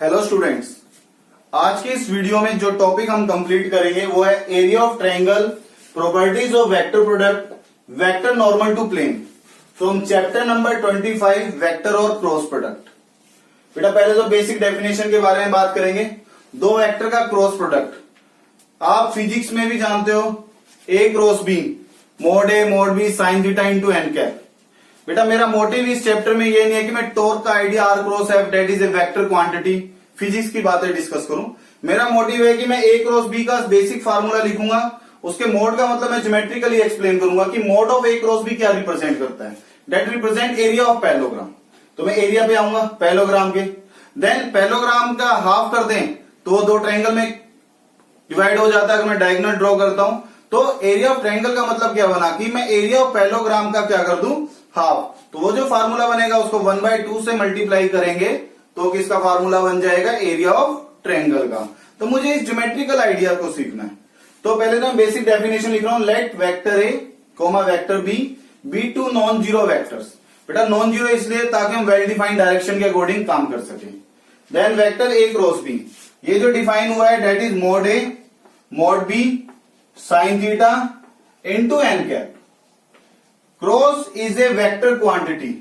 Hello students, आज के इस वीडियो में जो टॉपिक हम कंप्लीट करेंगे वो है area of triangle, properties of vector product, vector normal to plane from chapter number 25 vector और क्रॉस प्रोडक्ट। बेटा पहले तो बेसिक डेफिनेशन के बारे में बात करेंगे। दो वेक्टर का क्रॉस प्रोडक्ट आप फिजिक्स में भी जानते हो, A cross B, mod A mod B sine theta into N cap. बेटा मेरा मोटिव इस चैप्टर में ये नहीं है कि मैं टॉर्क का idea R cross F that is a vector quantity physics की बातें डिस्कस करूं। मेरा मोटिव है कि मैं ए क्रॉस बी का बेसिक फार्मूला लिखूंगा, उसके मोड का मतलब मैं ज्योमेट्रिकली एक्सप्लेन करूंगा कि mod of A cross B क्या रिप्रेजेंट करता है। That represent area of parallelogram. तो मैं एरिया पे आऊंगा पैरेललोग्राम के। देन पैरेललोग्राम का हाफ कर दें तो दो ट्रायंगल में डिवाइड हो जाता है। अगर मैं डायगोनल ड्रॉ करता हूं तो एरिया ऑफ ट्रायंगल का मतलब क्या बना कि मैं एरिया ऑफ पैरेललोग्राम का क्या कर दूं, हाफ। तो वो जो फार्मूला बनेगा उसको 1/2 से मल्टीप्लाई करेंगे तो किसका फार्मूला बन जाएगा, एरिया ऑफ ट्रायंगल का। तो मुझे इस ज्योमेट्रिकल आइडिया को सीखना है। तो पहले तो मैं बेसिक डेफिनेशन लिख रहा हूं, let vector A comma vector B be two non zero vectors. बेटा नॉन जीरो इसलिए ताकि हम वेल डिफाइंड डायरेक्शन के अकॉर्डिंग काम कर सके। Then vector A cross B, ये जो डिफाइन हुआ है that is mod A mod B sine theta into N cap. Cross is a vector quantity,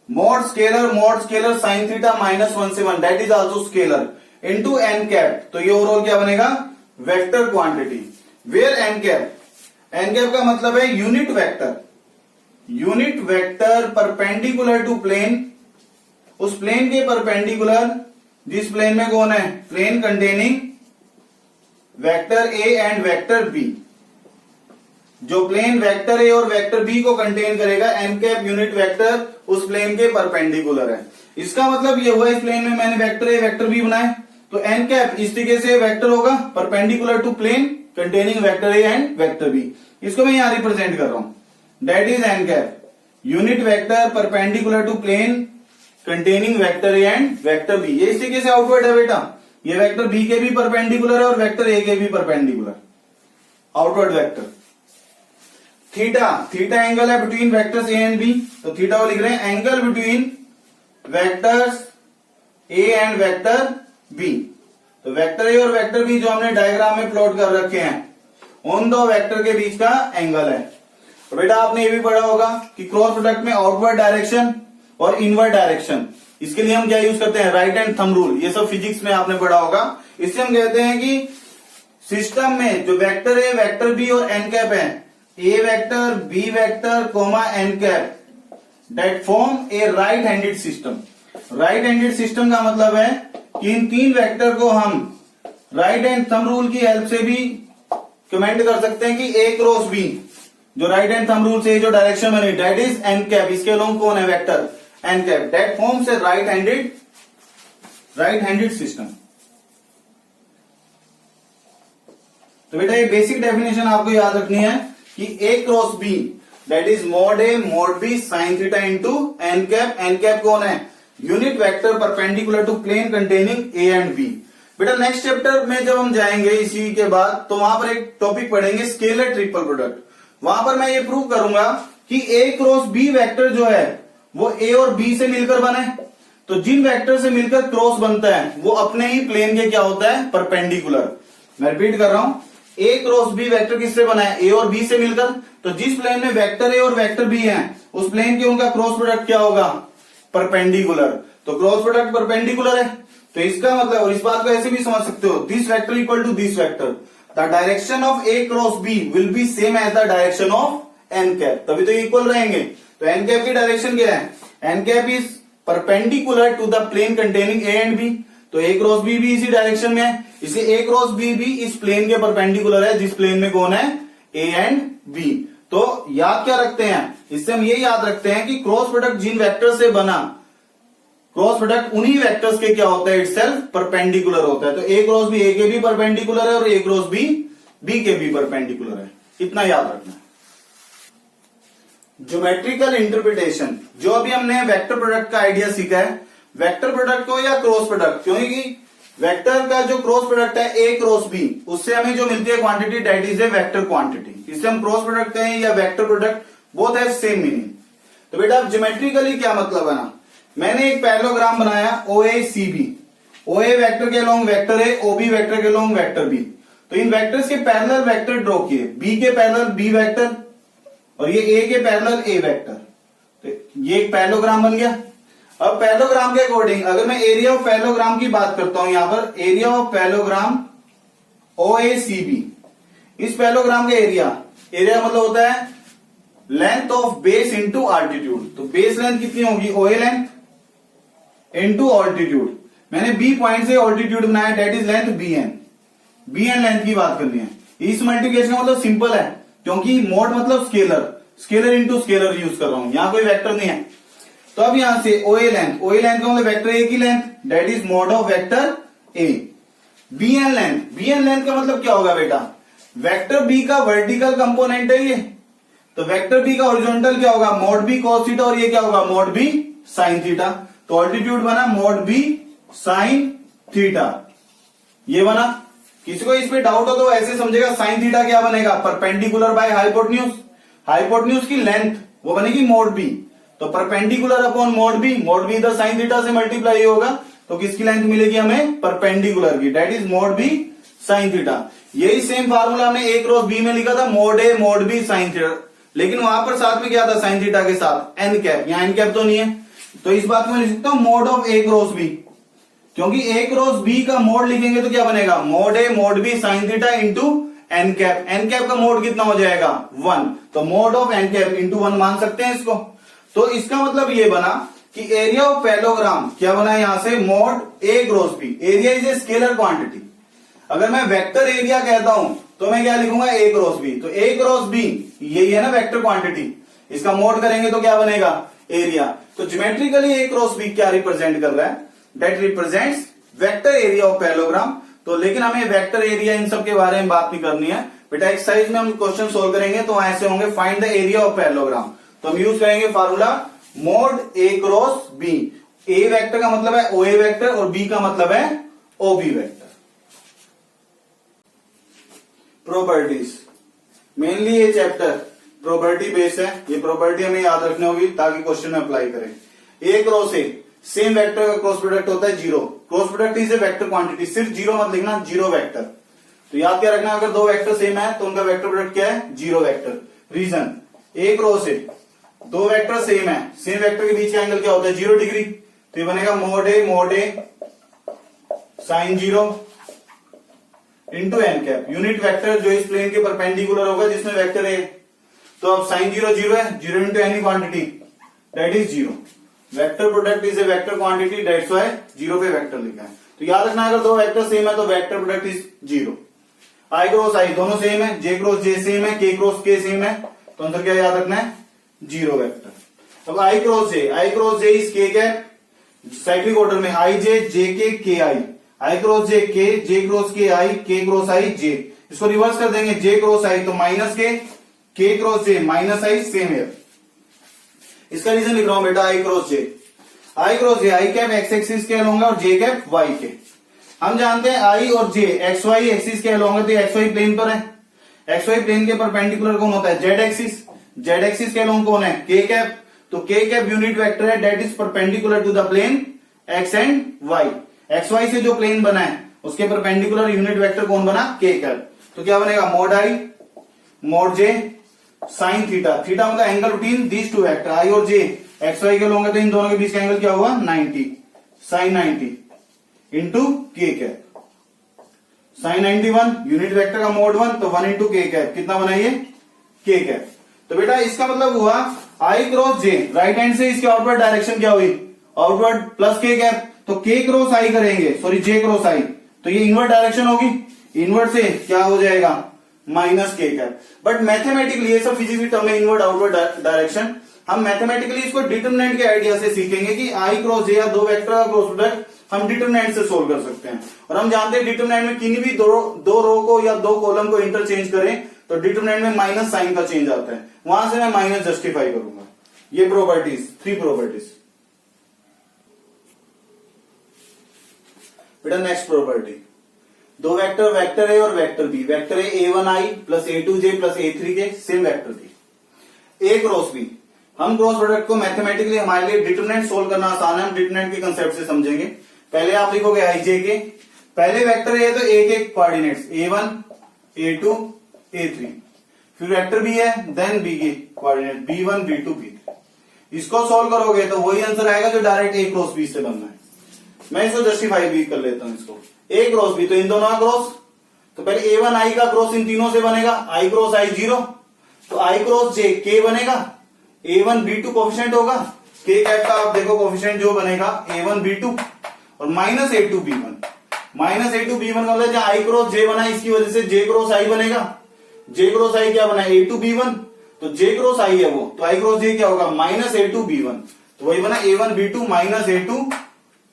mod scalar sine theta -1 से 1 that is also scalar into N cap. तो ये overall क्या बनेगा, vector quantity. Where N cap का मतलब है unit vector perpendicular to plane, उस plane के परपेंडिकुलर जिस प्लेन में कौन है, plane containing vector A and vector B. जो प्लेन वेक्टर ए और वेक्टर बी को कंटेन करेगा, एन कैप यूनिट वेक्टर उस प्लेन के परपेंडिकुलर है। इसका मतलब ये हुआ इस प्लेन में मैंने वेक्टर ए वेक्टर बी बनाए तो एन कैप इस तरीके से वेक्टर होगा perpendicular to plane containing vector A and vector B. इसको मैं यहां रिप्रेजेंट कर रहा हूं, that is N cap unit vector perpendicular to plane containing vector A and vector B. ये इस तरीके से आउटवर्ड है बेटा, ये वेक्टर बी के भी परपेंडिकुलर है और वेक्टर ए के भी perpendicular, outward vector. Theta angle है between vectors A and B, तो थीटा को लिख रहे हैं angle between vectors A and vector B. तो वेक्टर ए और वेक्टर बी जो हमने डायग्राम में प्लॉट कर रखे हैं, उन दो वेक्टर के बीच का एंगल है। तो बेटा आपने ये भी पढ़ा होगा कि क्रॉस प्रोडक्ट में आउटवर्ड डायरेक्शन और इनवर्ड डायरेक्शन, इसके लिए हम क्या यूज करते हैं, राइट हैंड थंब रूल। ये सब फिजिक्स में आपने पढ़ा होगा। इससे हम कहते हैं कि सिस्टम में जो वेक्टर ए वेक्टर बी और एन कैप है, A vector B vector comma N cap, that form a right handed system. Right handed system का मतलब है कि इन तीन वेक्टर को हम राइट हैंड थंब रूल की हेल्प से भी कमेंट कर सकते हैं कि ए क्रॉस बी, जो राइट हैंड थंब रूल से जो डायरेक्शन बनी दैट इज एन कैप, इसके अलोंग कौन है, vector N cap, that forms a right handed system. तो बेटा ये बेसिक डेफिनेशन आपको याद रखनी है कि A cross B that is mod A mod B sine theta into N cap. N cap कौन है, unit vector perpendicular to plane containing A and B. बेटा नेक्स्ट चैप्टर में जब हम जाएंगे इसी के बाद तो वहां पर एक टॉपिक पढ़ेंगे स्केलर ट्रिपल प्रोडक्ट। वहां पर मैं ये प्रूव करूंगा कि ए क्रॉस बी वेक्टर जो है वो ए और बी से मिलकर बने। तो जिन वेक्टर से मिलकर क्रॉस बनता है वो अपने ही प्लेन के क्या होता है, परपेंडिकुलर। मैं रिपीट कर रहा हूं, ए क्रॉस बी वेक्टर किससे बना है, ए और बी से मिलकर। तो जिस प्लेन में वेक्टर ए और वेक्टर बी है उस प्लेन के उनका क्रॉस प्रोडक्ट क्या होगा, परपेंडिकुलर। तो क्रॉस प्रोडक्ट परपेंडिकुलर है, तो इसका मतलब, और इस बात को ऐसे भी समझ सकते हो, this vector equal to this vector, the direction of A cross B will be same as the direction of N cap, तभी तो इक्वल रहेंगे। तो एन कैप की डायरेक्शन क्या है, N cap is perpendicular to the plane containing A and B. तो A cross B भी इसी डायरेक्शन में है, इसलिए ए क्रॉस बी भी इस प्लेन के परपेंडिकुलर है जिस प्लेन में कौन है, ए एंड बी। तो याद क्या रखते हैं, इससे हम ये याद रखते हैं कि क्रॉस प्रोडक्ट जिन वेक्टर से बना, क्रॉस प्रोडक्ट उन्हीं वेक्टर्स के क्या होता है, इटसेल्फ परपेंडिकुलर होता है। तो ए क्रॉस बी ए के भी परपेंडिकुलर है और ए क्रॉस बी बी के भी परपेंडिकुलर है, इतना याद रखना है। ज्योमेट्रिकल इंटरप्रिटेशन, जो अभी हमने वेक्टर प्रोडक्ट का आइडिया सीखा है, वेक्टर प्रोडक्ट को या क्रॉस प्रोडक्ट, क्योंकि वेक्टर का जो क्रॉस प्रोडक्ट है ए क्रॉस बी, उससे हमें जो मिलती है quantity that is a vector quantity. इससे हम क्रॉस प्रोडक्ट कहें या vector product, both have same meaning. तो बेटा ज्योमेट्रिकली क्या मतलब है ना, मैंने एक पैरेललोग्राम बनाया O A C B, O A vector के along vector A, O B vector के अलोंग वेक्टर बी। तो इन वेक्टर्स के पैरेलल वेक्टर ड्रॉ किए, बी के पैरेलल बी वेक्टर और ये ए के पैरेलल ए वेक्टर। तो ये एक पैरेललोग्राम बन गया। अब पैरेललोग्राम के अकॉर्डिंग अगर मैं एरिया ऑफ पैरेललोग्राम की बात करता हूं, यहां पर area of parallelogram O A C B, इस पैरेललोग्राम का एरिया मतलब होता है length of base into altitude. तो बेस लेंथ कितनी होगी, O A length into altitude. मैंने बी पॉइंट से ऑल्टीट्यूड बनाया, that is length B N. B N length की बात करनी है। इस मल्टीप्लिकेशन का मतलब सिंपल है, क्योंकि मोड मतलब scalar, scalar into scalar use कर रहा हूं, यहां कोई वेक्टर नहीं है। तो अब यहां से ओ ए लेंथ का मतलब वेक्टर ए की length, that is mod of vector A. B N length का मतलब क्या होगा बेटा, वेक्टर बी का वर्टिकल कंपोनेंट है ये, तो वेक्टर बी का हॉरिजॉन्टल क्या होगा, मोड बी कॉस थीटा, और ये क्या होगा, मोड बी साइन थीटा। तो ऑल्टीट्यूड बना मोड बी साइन थीटा, ये बना। किसी को इस पे डाउट हो तो ऐसे समझेगा, साइन थीटा क्या बनेगा, परपेंडिकुलर बाय हाइपोटेन्यूज। हाइपोटेन्यूज की लेंथ वो बनेगी मोड बी, तो परपेंडिकुलर अपॉन मोड बी इधर साइन थीटा से मल्टीप्लाई होगा, तो किसकी लेंथ मिलेगी हमें, परपेंडिकुलर की, that is mod B sine theta. यही सेम फार्मूला हमने ए क्रॉस बी में लिखा था, mod A mod B sine theta, लेकिन वहां पर साथ में क्या था, साइन थीटा के साथ एन कैप। यहां एन कैप तो नहीं है, तो इस बात में लिख सकता हूं mod of A cross B, क्योंकि ए क्रॉस बी का मोड लिखेंगे तो क्या बनेगा, mod A mod B sine theta into N cap. N cap का मोड कितना हो जाएगा, 1, तो mod of N cap into 1 मान सकते हैं इसको। तो इसका मतलब ये बना कि एरिया ऑफ पैरेललोग्राम क्या बना यहां से, mod A cross B. Area is a scalar quantity. अगर मैं वेक्टर एरिया कहता हूं तो मैं क्या लिखूंगा, ए क्रॉस बी। तो ए क्रॉस बी यही है ना वेक्टर क्वांटिटी, इसका मोड करेंगे तो क्या बनेगा, एरिया। तो ज्योमेट्रिकली ए क्रॉस बी क्या रिप्रेजेंट कर रहा है, that represents vector area of parallelogram. तो लेकिन हमें वेक्टर एरिया इन सब के बारे में बात नहीं करनी है बेटा। एक्सरसाइज में हम क्वेश्चन सोल्व करेंगे तो ऐसे होंगे, find the area of parallelogram. तो हम यूज करेंगे formula mode A cross B. A vector का मतलब है ओ ए वेक्टर और बी का मतलब है O B vector. Properties, mainly ये चैप्टर प्रॉपर्टी बेस है, ये प्रॉपर्टी हमें याद रखनी होगी ताकि क्वेश्चन में अप्लाई करें। ए क्रॉस ए, सेम वेक्टर का क्रॉस प्रोडक्ट होता है zero. Cross product is a vector quantity, सिर्फ जीरो मत लिखना, जीरो वेक्टर। तो याद क्या रखना, अगर दो वेक्टर सेम है तो उनका वेक्टर प्रोडक्ट क्या है, zero vector. Reason, A cross A, दो वेक्टर सेम है, सेम वेक्टर के बीच का एंगल क्या होता है, 0 डिग्री। तो ये बनेगा mod A sine zero into N cap. Unit vector जो इस प्लेन के परपेंडिकुलर होगा जिसमें वेक्टर है। तो अब साइन जीरो जीरो है, zero into any quantity that is zero. Vector product is a vector quantity, that's why zero पे वेक्टर लिखा है। तो याद रखना अगर दो वेक्टर सेम है तो vector product is zero. I cross I दोनों सेम है, जे क्रॉस जे सेम है, के क्रॉस के सेम है, तो आंसर क्या याद रखना है, जीरो वेक्टर। अब आई क्रॉस जे इज के कैप, साइक्लिक ऑर्डर में आई जे के आई क्रॉस जे क्रॉस के क्रॉस आई जे। इसको रिवर्स कर देंगे, जे क्रॉस आई तो माइनस के क्रॉस जे माइनस आई, सेम है। इसका रीजन लिख रहा हूं बेटा, आई क्रॉस जे आई कैप एक्स एक्सिस के होंगे और जे कैप वाई के। हम जानते हैं आई और जे एक्स वाई एक्सिस के होंगे, तो एक्स वाई प्लेन पर है। एक्स वाई प्लेन के परपेंडिकुलर कौन होता है, जेड एक्सिस के अलोंग कौन है, के कैप। तो के कैप यूनिट वेक्टर है, that is perpendicular to the plane X and Y. X Y से जो प्लेन बना है उसके परपेंडिकुलर यूनिट वेक्टर कौन बना, के कैप। तो क्या बनेगा, mod I mod J sine theta. Theta मतलब angle routine, these two vector I और जे एक्स वाई के लोगे तो इन दोनों के बीच का एंगल क्या हुआ, 90 साइन 90 इंटू के कैप। साइन 91 यूनिट वेक्टर का मोड 1, तो 1 इंटू के कैप कितना बना ये, के कैप। तो बेटा इसका मतलब हुआ आई क्रॉस जे, राइट हैंड से इसकी आउटवर्ड डायरेक्शन क्या हुई, आउटवर्ड प्लस के कैप। तो के क्रॉस आई करेंगे, सॉरी जे क्रॉस आई, तो ये इनवर्ट डायरेक्शन होगी, इनवर्ट से क्या हो जाएगा, माइनस के कैप। बट मैथमेटिकली ये सब फिजिक्स की टर्म में इनवर्ट आउटवर्ड डायरेक्शन, हम मैथमेटिकली इसको डिटरमिनेंट के आइडिया से सीखेंगे कि आई क्रॉस जे या दो वेक्टर का क्रॉस प्रोडक्ट हम डिटरमिनेंट से सोल्व कर सकते हैं। और हम जानते हैं डिटरमिनेंट में किन्हीं भी दो रो को या दो कॉलम को इंटरचेंज करें तो डिटरमिनेंट में माइनस साइन का चेंज आता है, वहां से मैं माइनस जस्टिफाई करूंगा। ये प्रॉपर्टीज, 3 प्रॉपर्टीज। बेटा नेक्स्ट प्रॉपर्टी, दो वेक्टर ए और vector B, vector A1i plus A2j plus A3 के सेम वेक्टर थी। ए क्रॉस बी, हम क्रॉस प्रोडक्ट को मैथमेटिकली हमारे लिए डिटरमिनेंट सोल्व करना आसान है, हम डिटरमिनेंट के कंसेप्ट से समझेंगे। पहले आप लिखोगे आई जे के, पहले वेक्टर है तो ए के कोऑर्डिनेट्स A1 A2 A3, फिर वेक्टर बी है देन बी के कोऑर्डिनेट B1 B2 B3। इसको सॉल्व करोगे तो वही आंसर आएगा जो डायरेक्ट ए क्रॉस बी से बनना है। मैं इसको जस्टिफाई भी कर लेता हूं, इसको ए क्रॉस बी तो इन दोनों का क्रॉस, तो पहले A1 I का क्रॉस इन तीनों से बनेगा, I क्रॉस I 0, तो I क्रॉस J K बनेगा, A1 B2 कोफिशिएंट होगा, K कैप का आप देखो कोफिशिएंट जो बनेगा A1 B2 और minus A2 B1, minus A2 B1 का मतलब जो I क्रॉस J बना इसकी वजह से J क्रॉस I बनेगा, J क्रॉस I क्या बना A2 B1, तो J क्रॉस I है वो, तो I क्रॉस J क्या होगा माइनस A2 B1, तो वही बना A1 B2 minus A2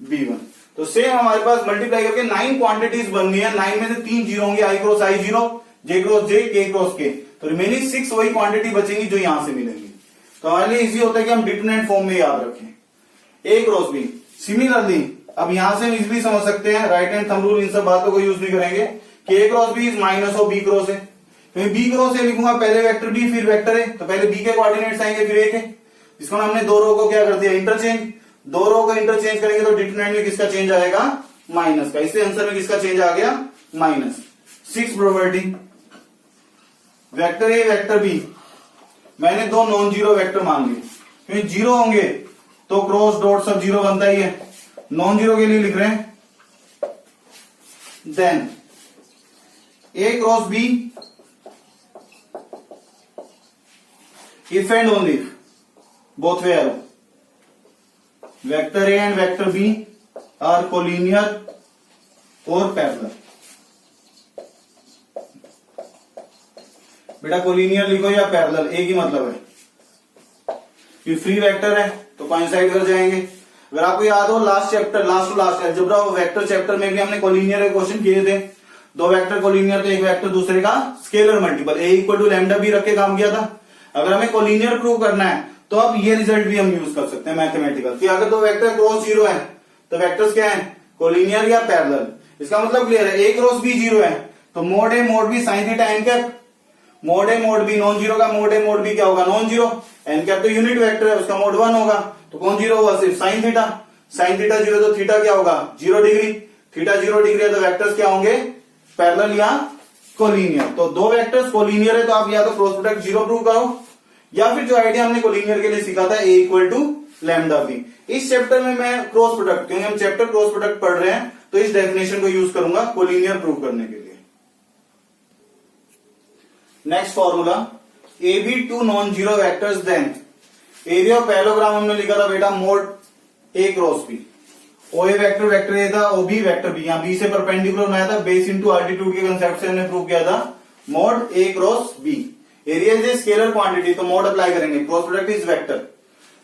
B1। तो सेम हमारे पास मल्टीप्लाई करके 9 क्वांटिटीज बननी है, 9 में से 3 जीरो होंगे, I cross I 0, J cross J, K cross K, तो रिमेनिंग 6 वही क्वांटिटी बचेंगी जो यहां से मिलेंगी। तो हमारे लिए इजी होता है कि हम डिटरमिनेंट फॉर्म में याद रखें A क्रॉस B। सिमिलरली अब यहां से हम इजिली समझ सकते हैं, right hand thumb rule in सब बातों को यूज नहीं करेंगे कि A cross B is minus of B cross है, तो B क्रॉस ए लिखूंगा पहले वेक्टर B फिर वेक्टर A, तो पहले B के कोऑर्डिनेट्स आएंगे फिर A के, इसको हमने दो रो को क्या कर दिया इंटरचेंज, दो रो को इंटरचेंज करेंगे तो डिटरमिनेंट में किसका चेंज आएगा माइनस का, इससे आंसर में किसका चेंज आ गया minus. 6 probability vector A vector B मैंने दो नॉन जीरो वेक्टर मान लिए, क्योंकि जीरो होंगे तो क्रॉस डॉट सब जीरो बनता ही है, नॉन जीरो के लिए लिख रहे हैं then A cross B if and only both way arrow vector A and vector B are collinear और पैरेलल। बेटा कोलिनियर लिखो या पैरेलल एक ही मतलब है, ये फ्री वेक्टर है तो कोइंसाइड कर जाएंगे। अगर आपको याद हो last chapter last to last algebra vector chapter में भी हमने कोलिनियर के क्वेश्चन किए थे, दो वेक्टर कोलिनियर तो एक वेक्टर दूसरे का scalar multiple A equal to lambda भी रख के काम किया था। अगर हमें कोलिनियर प्रूव करना है तो अब ये रिजल्ट भी हम यूज कर सकते हैं मैथमेटिकल कि अगर दो वेक्टर क्रॉस जीरो है तो वेक्टर्स क्या है कोलिनियर या पैरेलल। इसका मतलब क्लियर है, ए क्रॉस बी जीरो है तो mod A mod B sine theta N cap, mod A mod B non zero का मोड ए मोड बी क्या होगा नॉन जीरो, एन कैप तो यूनिट वेक्टर है उसका मोड 1 होगा, तो कौन जीरो हुआ सिर्फ sine theta, sine theta zero तो थीटा क्या होगा 0 डिग्री, थीटा 0 डिग्री है तो वेक्टर्स क्या होंगे पैरेलल या कोलिनियर। तो दो वेक्टर्स कोलिनियर है तो आप या तो क्रॉस प्रोडक्ट जीरो प्रूव करो या फिर जो आइडिया हमने कोलिनियर के लिए सीखा था ए इक्वल टू लैम्डा बी। इस चैप्टर में मैं क्रॉस प्रोडक्ट, क्योंकि हम चैप्टर क्रॉस प्रोडक्ट पढ़ रहे हैं तो इस डेफिनेशन को यूज करूंगा कोलिनियर प्रूव करने के लिए। Next formula A B two non zero vectors then area of parallelogram हमने लिखा था बेटा mod A cross B, O A vector vector A था, ओ बी वेक्टर बी, यहां बी से परपेंडिकुलर बनाया था, बेस इनटू अल्टीट्यूड के कंसेप्ट से हमने प्रूव किया था mod A cross B. Area is a scalar quantity तो मोड अप्लाई करेंगे, क्रॉस प्रोडक्ट इज वेक्टर।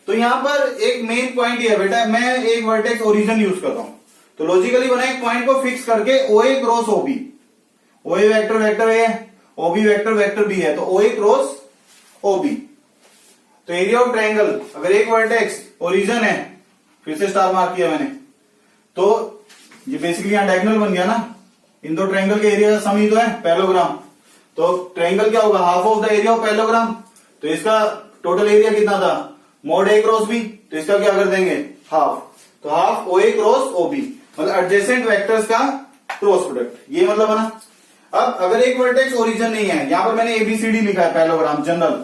तो यहां पर एक मेन पॉइंट ये है बेटा, मैं एक वर्टेक्स ओरिजिन यूज करता हूं तो लॉजिकली बना एक पॉइंट को फिक्स करके O A cross O B, O A vector vector A है, O B vector vector B है तो O A cross O B. तो एरिया ऑफ ट्रायंगल अगर एक वर्टेक्स ओरिजिन है, फिर से स्टार मार्क किया मैंने, तो ये बेसिकली यहां डायगोनल बन गया ना, इन दो ट्रायंगल के एरिया का सम ही तो है पैरेललोग्राम, तो ट्रायंगल क्या होगा half of the area of parallelogram, तो इसका टोटल एरिया कितना था मोड ए क्रॉस बी, तो इसका क्या कर देंगे हाफ, तो half O A cross O B मतलब एडजेसेंट वेक्टर्स का क्रॉस प्रोडक्ट, ये मतलब है ना। अब अगर एक वर्टेक्स ओरिजिन नहीं है, यहां पर मैंने एबीसीडी लिखा है parallelogram general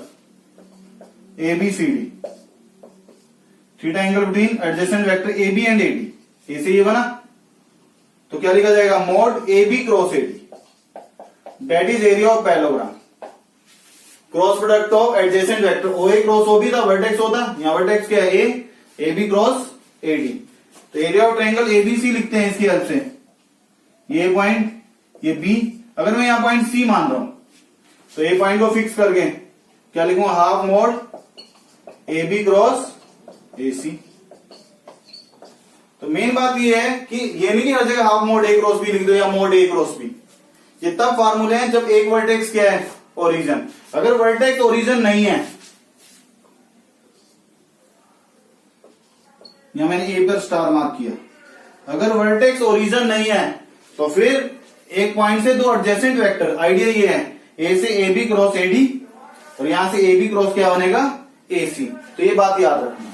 ABCD, theta angle between adjacent vector A B and AD, ऐसे ये बना तो क्या लिखा जाएगा mod A B cross AD that is area of parallelogram, cross product of adjacent vector O A cross O B था vertex होता, यहां वर्टेक्स क्या है ए बी क्रॉस एडी, तो एरिया ऑफ ट्रायंगल एबीसी लिखते हैं इसकी हेल्प से, ये पॉइंट ये बी, अगर मैं यहां पॉइंट सी मान रहा हूं तो ए पॉइंट को फिक्स करके क्या लिखूंगा half mod A B cross A C. तो मेन बात ये है कि ये नहीं कि हर जगह half mod A cross B लिख दो या मोड ए क्रॉस बी, ये तब फार्मूले हैं जब एक वर्टेक्स क्या है ओरिजिन। अगर वर्टेक्स ओरिजिन नहीं है, यहां मैंने ए पर स्टार मार्क किया, अगर वर्टेक्स ओरिजिन नहीं है तो फिर एक पॉइंट से दो एडजेसेंट वेक्टर, आइडिया ये है ए से A B cross A D और यहां से ए बी क्रॉस क्या बनेगा ए सी, तो ये बात याद रखना।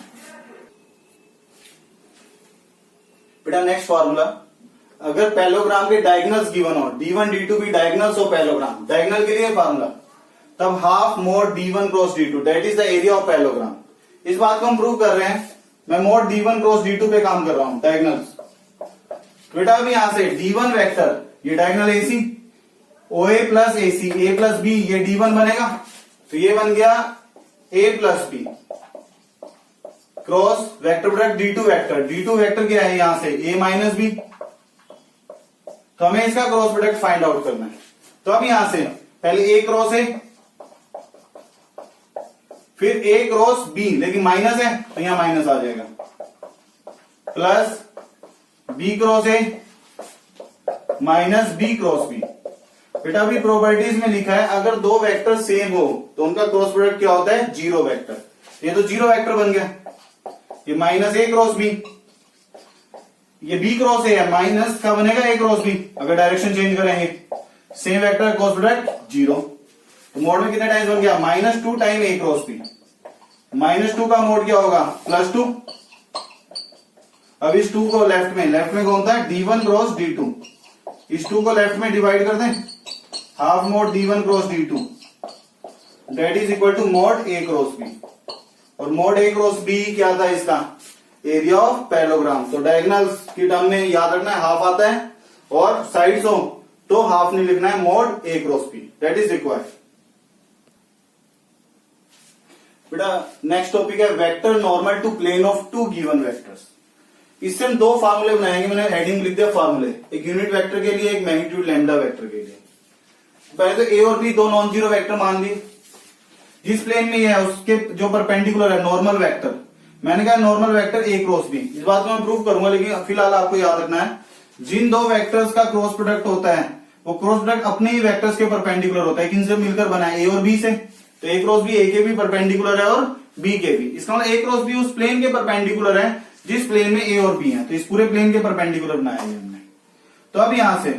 बेटा नेक्स्ट फॉर्मूला, अगर पैरेललोग्राम के डायगोनल्स गिवन हो, D1 D2 भी डायगोनल्स हो पैरेललोग्राम, डायगोनल के लिए फॉर्मूला, तब half mod D1 cross D2 that is the area of parallelogram. इस बात को हम प्रूव कर रहे हैं, मैं मोड D1 क्रॉस D2 पे काम कर रहा हूं, डायगोनल्स। बेटा अभी यहां से D1 वेक्टर, ये diagonal AC, OA plus AC, A plus B, ये D1 बनेगा, तो ये बन गया A plus B cross vector product D2 vector, D2 vector क्या है यहां से A माइनस B, तो हमें इसका क्रॉस प्रोडक्ट फाइंड आउट करना है। तो अब यहां से पहले A क्रॉस A, फिर A क्रॉस B, लेकिन माइनस है तो यहां माइनस आ जाएगा, plus B cross A minus B cross B। बेटा अभी प्रॉपर्टीज में लिखा है अगर दो वेक्टर सेम हो तो उनका क्रॉस प्रोडक्ट क्या होता है, जीरो वेक्टर। ये तो जीरो वेक्टर बन गया, ये माइनस A क्रॉस B, ये B क्रॉस A है, माइनस का बनेगा A क्रॉस B, अगर डायरेक्शन चेंज करेंगे, same vector cross product zero. तो मोड में कितने टाइम्स बन गया, -2 टाइम A क्रॉस B, -2 का मोड क्या होगा, +2। अब इस 2 को लेफ्ट में कौन था, D1 क्रॉस D2, इस 2 को लेफ्ट में डिवाइड कर दें, half mod D1 cross D2 that is equal to mod A cross B, और मोड A क्रॉस B क्या था इसका, एरिया ऑफ पैरेललोग्राम। तो डायगोनल्स की टर्म में याद रखना है हाफ आता है, और साइड्स हो तो हाफ नहीं लिखना है, mod A cross B that is required. बेटा नेक्स्ट टॉपिक है vector normal to plane of two given vectors. इससे हम दो फार्मूले बनाएंगे, मैंने हेडिंग लिख दिया फार्मूले, एक यूनिट वेक्टर के लिए, एक मैग्नीट्यूड लैम्डा वेक्टर के लिए। पहले तो A और B दो नॉन जीरो वेक्टर मान लिए, जिस प्लेन में ये है उसके जो परपेंडिकुलर है नॉर्मल वेक्टर, मैंने कहा normal vector A cross B। इस बात को मैं प्रूव करूंगा, लेकिन फिलहाल आपको याद रखना है जिन दो वेक्टर्स का क्रॉस प्रोडक्ट होता है वो क्रॉस प्रोडक्ट अपने ही वेक्टर्स के परपेंडिकुलर होता है, किनसे मिलकर बना है, A और B से। तो A क्रॉस B A के भी परपेंडिकुलर है और B के भी, इसका मतलब A क्रॉस B उस प्लेन के परपेंडिकुलर है जिस प्लेन में A और B है, तो इस पूरे प्लेन के परपेंडिकुलर बनाया है हमने। तो अब यहां से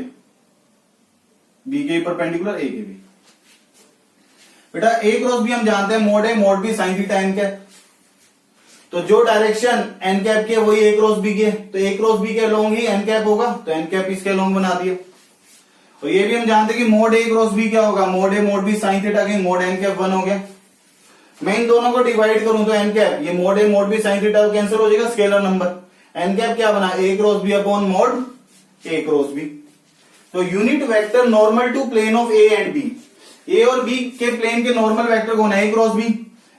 B के परपेंडिकुलर A के भी, बेटा A क्रॉस B हम जानते हैं मोड है, mod B sine theta N cap, तो जो डायरेक्शन एन कैप की है वही A क्रॉस B की है, तो A क्रॉस B के अलोंग ही एन कैप होगा, तो एन कैप इसके अलोंग बना दिया। और ये भी हम जानते हैं कि मोड A क्रॉस B क्या होगा, mode A mod B sine theta के, मोड एन कैप 1 हो गया। मैं इन दोनों को डिवाइड करूं तो एन कैप, ये mod A mod B sine theta cancel हो जाएगा, स्केलर नंबर, एन कैप क्या बना, A cross B upon mod A cross B। तो unit vector normal to plane of A and B, A और B के plane के normal vector कौन है, A cross B,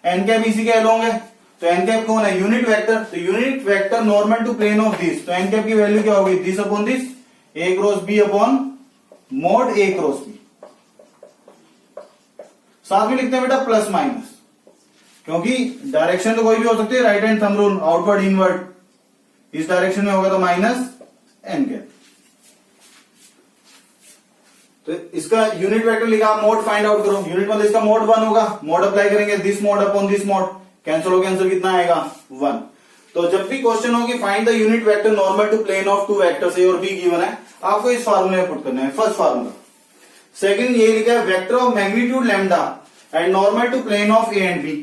n cap इसी के अलोंग है, तो एन कैप कौन है, यूनिट वेक्टर। तो unit vector normal to plane of this, तो एन कैप की वैल्यू क्या होगी, this upon this, A cross B upon mod A cross B। साथ में लिखते हैं बेटा प्लस माइनस, क्योंकि डायरेक्शन तो कोई भी हो सकती है, right hand thumb rule, outward inward, इस डायरेक्शन में होगा तो माइनस एन कैप। तो इसका यूनिट वेक्टर लिखा, मोड फाइंड आउट करो, यूनिट मतलब इसका मोड 1 होगा, मोड अप्लाई करेंगे, this mod upon this mod, cancel हो, कैंसिल कितना आएगा 1। तो जब भी क्वेश्चन हो कि find the unit vector normal to plane of two vectors A और B गिवन है, आपको इस फार्मूले में पुट करना है, फर्स्ट फार्मूला। सेकंड ये लिखा है vector of magnitude lambda and normal to plane of A and B।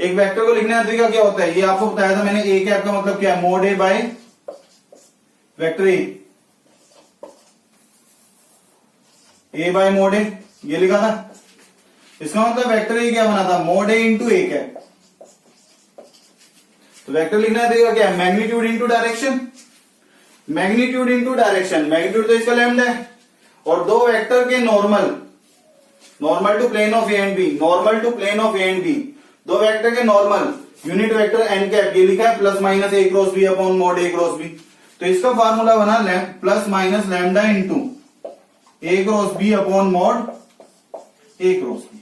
एक वेक्टर को लिखने का तरीका क्या होता है, ये आपको बताया था मैंने, A कैप का मतलब क्या है, mod A by vector A by mod A, ये लिखा था। इसका मतलब वेक्टर A क्या बना था, mod A into A cap. तो वेक्टर लिखना तरीका क्या है, magnitude into direction, magnitude into direction, magnitude तो इसका लैम्डा है, और दो वेक्टर के normal, normal to plane of A and B, normal to plane of A and B, दो वेक्टर के normal, unit vector N cap, ये लिखा है plus minus A cross B upon mod A cross B। तो इसका formula बना plus minus lambda into A cross B upon mod A cross B।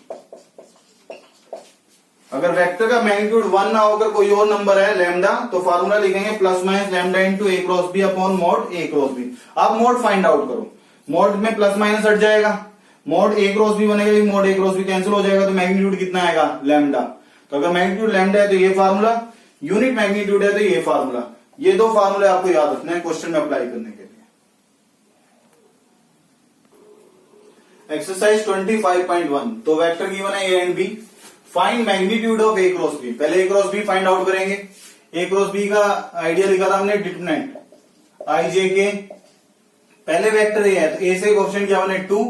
अगर vector का मैग्नीट्यूड 1 ना होकर कोई और नंबर है लैम्डा, तो फार्मूला लिखेंगे plus minus lambda into A cross B upon mod A cross B। आप मोड फाइंड आउट करो, मोड में प्लस माइनस हट जाएगा, मोड A क्रॉस B बनेगा, mode A cross B cancel हो जाएगा, तो मैग्नीट्यूड कितना आएगा, लैम्डा। तो अगर मैग्नीट्यूड लैम्डा है तो ये फार्मूला, यूनिट मैग्नीट्यूड है तो ये फार्मूला। ये दो फार्मूले आपको याद रखने हैं क्वेश्चन में अप्लाई करने के लिए। एक्सरसाइज 25.1, तो वेक्टर गिवन है A and B, find magnitude of A cross B। पहले A cross B find out करेंगे। A क्रॉस B का आइडिया लिखा था हमने डिटरमिनेंट, आई जे के, पहले वेक्टर ए है तो ए से क्वेश्चन क्या बने 2,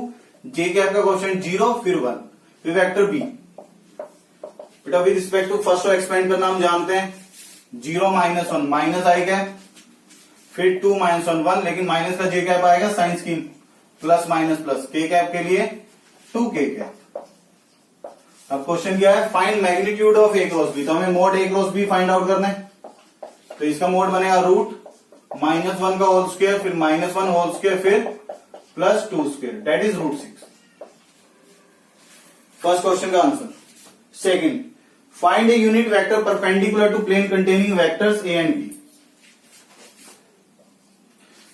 जे कैप का क्वेश्चन 0 फिर 1, फिर वेक्टर बी। बेटा विद रिस्पेक्ट टू फर्स्ट को एक्सपेंड करना हम जानते हैं, 0 माइनस 1 माइनस आई कैप, फिर 2 माइनस 1 1, लेकिन माइनस का जे कैप आएगा sign scheme, plus minus plus, k cap के लिए 2 के कैप। अब क्वेश्चन क्या है, find magnitude of A cross B, तो हमें mod A cross B find out करना है। तो इसका मोड बनेगा रूट -1 का होल स्क्वायर, फिर -1 होल स्क्वायर, फिर +2 square, that is √6। First question का answer. Second, find a unit vector perpendicular to plane containing vectors A and B.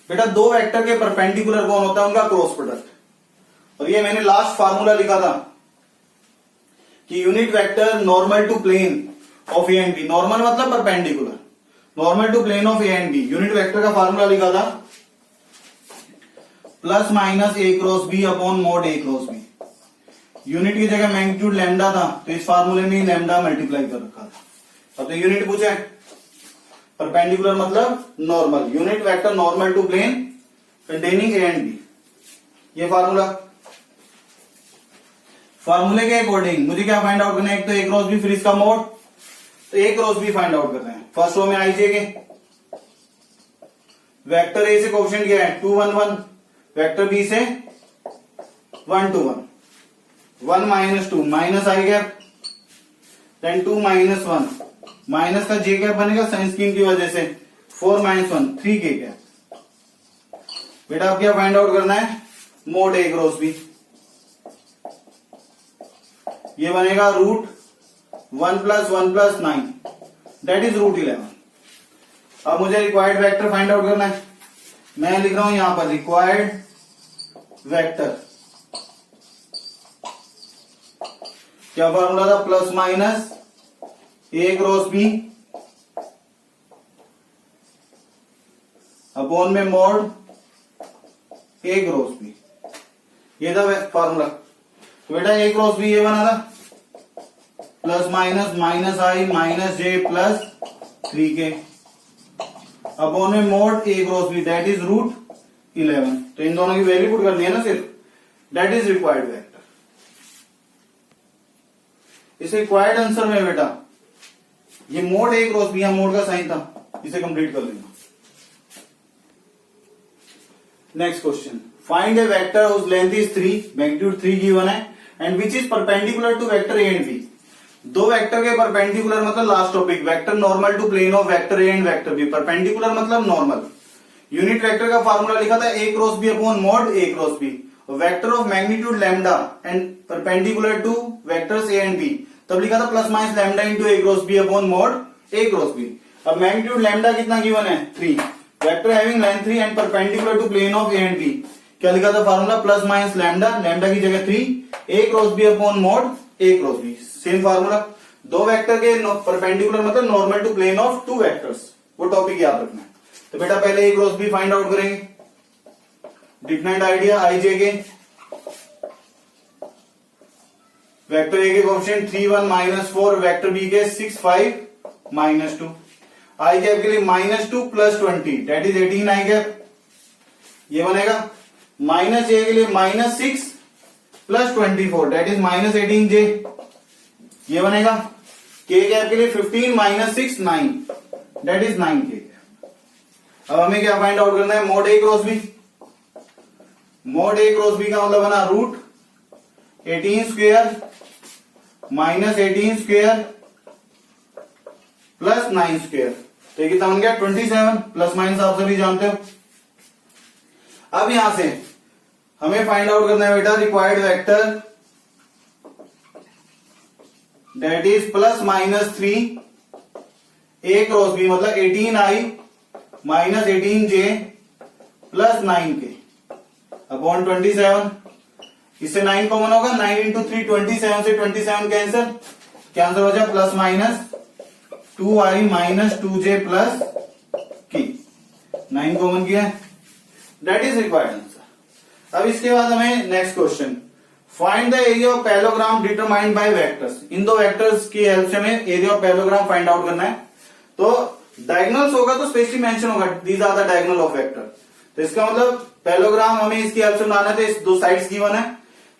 बेटा दो वेक्टर के परपेंडिकुलर कौन होता है, उनका क्रॉस प्रोडक्ट। और ये मैंने लास्ट फार्मूला लिखा था कि unit vector normal to plane of A and B, normal मतलब perpendicular, normal to plane of A and B, unit vector का फार्मूला लिखा था plus minus A cross B upon mod A cross B. Unit की जगह magnitude lambda था तो इस फार्मूले में लैम्डा मल्टीप्लाई कर रखा था। अब तो यूनिट पूछे, परपेंडिकुलर मतलब normal, unit vector normal to plane containing A and B, ये फार्मूला। फार्मूले के अकॉर्डिंग मुझे क्या फाइंड आउट करना है, एक तो ए क्रॉस बी फिर इसका मोड, तो A cross B find out करते हैं। फर्स्ट रो में आई जे के, वेक्टर ए से कोएफिशिएंट क्या है 2 1 1, वेक्टर बी से 1 2 1, 1 माइनस 2 माइनस आई गैप, देन 2 माइनस 1, माइनस का जे गैप बनेगा साइन स्कीम की वजह से, 4 माइनस 1 3 के गैप। बेटा अब क्या फाइंड आउट करना है, मोड ए क्रॉस बी, ये बनेगा रूट 1 + 1 + 9, दैट इज √11। अब मुझे रिक्वायर्ड वेक्टर फाइंड आउट करना है, मैं लिख रहा हूं यहां पर रिक्वायर्ड वेक्टर, क्या फॉर्मूला था, plus minus A cross B upon में मोड ए क्रॉस बी, ये था फॉर्मूला। तो बेटा ए क्रॉस बी ये बना था plus minus minus i minus j plus 3k upon में mod A cross B, that is √11। तो इन दोनों की वैल्यू पुट करनी है ना सिर्फ, दैट इज रिक्वायर्ड वेक्टर। इस रिक्वायर्ड आंसर में बेटा ये mod A cross B, mod का साइन था, इसे कंप्लीट कर लेना। Next question, find a vector whose length is 3, magnitude 3 given है, and which is perpendicular to vector A and B. दो वेक्टर के परपेंडिकुलर मतलब last topic, vector normal to plane of vector A and vector B, perpendicular मतलब normal. Unit vector का formula लिखा था A cross B upon mod A cross B, vector of magnitude lambda and perpendicular to vectors A and B, तब लिखा था plus minus lambda into A cross B upon mod A cross B. अब magnitude lambda कितना given है 3, vector having length 3 and perpendicular to plane of A and B, क्या लिखा था formula, plus minus lambda, lambda की जगह 3, A cross B upon mod A cross B, same formula. दो vector के परपेंडिकुलर मतलब normal to plane of two vectors, वो topic याद रखना है। तो बेटा पहले A cross B find out करेंगे, different idea i j k, vector A के कोएफिशिएंट 3 1 -4, वेक्टर बी के 6 5 -2, आई कैप के लिए -2 + 20 दैट इज 18 आई कैप, ये बनेगा माइनस जे के लिए -6 + 24 दैट इज -18 जे, ये बनेगा के कैप के लिए 15 - 6 9 दैट इज 9 के। अब हमें क्या फाइंड आउट करना है, mod A cross B, mod A cross B का मतलब बना root 18 square minus 18 square plus 9 square, तो ये कितना बन गया 27, प्लस माइनस आप सभी जानते हो। अब यहां से हमें फाइंड आउट करना है बेटा required vector, that is plus minus 3 A cross B मतलब 18i minus 18j plus 9k upon 27, इससे 9 कॉमन होगा, 9 इंटू 3 27 से 27 कैंसिल, कैंसिल हो जाए plus minus 2i minus 2j plus k, 9 common किया है, दैट इज रिक्वायर्ड आंसर। अब इसके बाद हमें next question, find the area of parallelogram determined by vectors. इन दो वेक्टर्स की हेल्प से हमें area of parallelogram find out करना है। तो डायगोनल्स होगा तो स्पेशली मेंशन होगा these are the diagonal of vector. तो इसका मतलब पैरेललोग्राम हमें इसकी हेल्प से बनाना है, तो इस दो साइड्स गिवन है,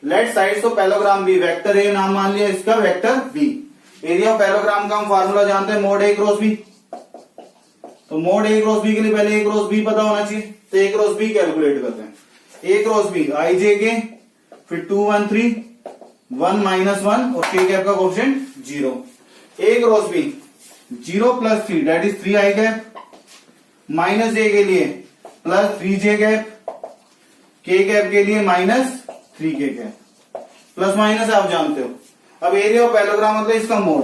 let sides of parallelogram be, vector A नाम मान लिया इसका, vector B. Area of parallelogram का हम फार्मूला जानते हैं, मोड ए क्रॉस बी। तो मोड ए क्रॉस बी के लिए पहले ए क्रॉस बी पता होना चाहिए, तो ए क्रॉस बी कैलकुलेट करते हैं। ए क्रॉस बी आई जे के, फिर 2 1 3 1 -1 और के कैप का coefficient 0। A cross B 0 + 3 that is 3 I cap, minus J के लिए plus 3 J cap, K cap के लिए -3 के कैप, प्लस माइनस आप जानते हो। अब एरिया ऑफ पैरेललोग्राम मतलब इसका मोड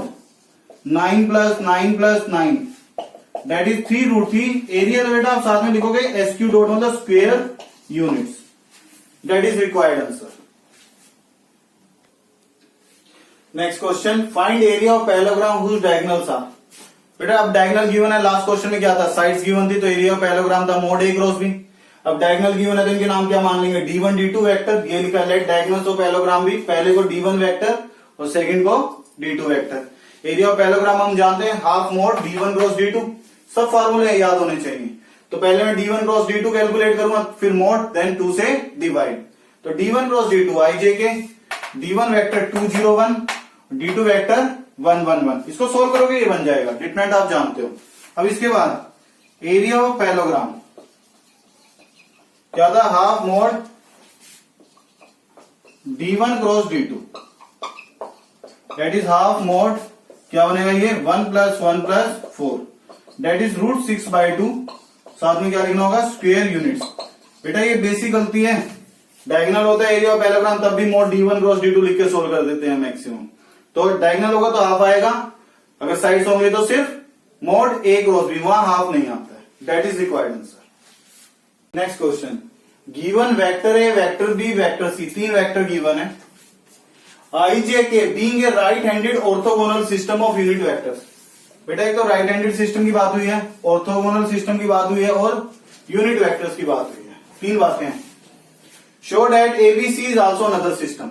9 + 9 + 9 दैट इज 3√3। एरिया तो बेटा आप साथ में लिखोगे SQ डॉट मतलब square units, that is required answer. Next question, find area of parallelogram whose diagonals are. बेटा अब डायगोनल गिवन है, लास्ट क्वेश्चन में क्या था, साइड्स गिवन थी, तो एरिया ऑफ पैरेललोग्राम था मोड ए क्रॉस बी। अब डायगोनल गिवन है तो इनके नाम क्या मान लेंगे, D1 D2 वेक्टर। ये लिखा लेट डायगोनल्स ऑफ पैरेललोग्राम भी, पहले को D1 वेक्टर और सेकंड को D2 vector. Area of parallelogram हम जानते हैं half mod D1 cross D2, सब फार्मूले याद होने चाहिए। तो पहले मैं D1 क्रॉस D2 कैलकुलेट करूंगा, फिर मोड, देन 2 से डिवाइड। तो D1 क्रॉस D2 आई जे के, D1 वेक्टर 2 0 1, D2 वेक्टर 1 1 1। इसको सोल्व करोगे ये बन जाएगा, डिटरमिनेंट आप जानते हो। अब इसके बाद एरिया ऑफ पैरेललोग्राम क्या था, half mod D1 cross D2 that is half mode, क्या बनेगा ये 1 + 1 + 4 दैट इज √6/2। साथ में क्या लिखना होगा, स्क्वायर यूनिट्स। बेटा ये बेसिक गलती है, डायगोनल होता है एरिया ऑफ पैरेललोग्राम तब भी मोड D1 क्रॉस D2 लिख के सोल्व कर देते हैं मैक्सिमम। तो डायगोनल होगा तो हाफ आएगा, अगर साइड्स होंगे तो सिर्फ मोड ए क्रॉस बी, वहां हाफ नहीं आता है, that is required answer. Next question, given vector A, vector B, vector C, 3 vector given है। I j k being a right handed orthogonal system of unit vectors. बेटा एक तो right handed system की बात हुई है, ऑर्थोगोनल सिस्टम की बात हुई है और यूनिट वेक्टर्स की बात हुई है, 3 बातें हैं। Show that ABC is also another system.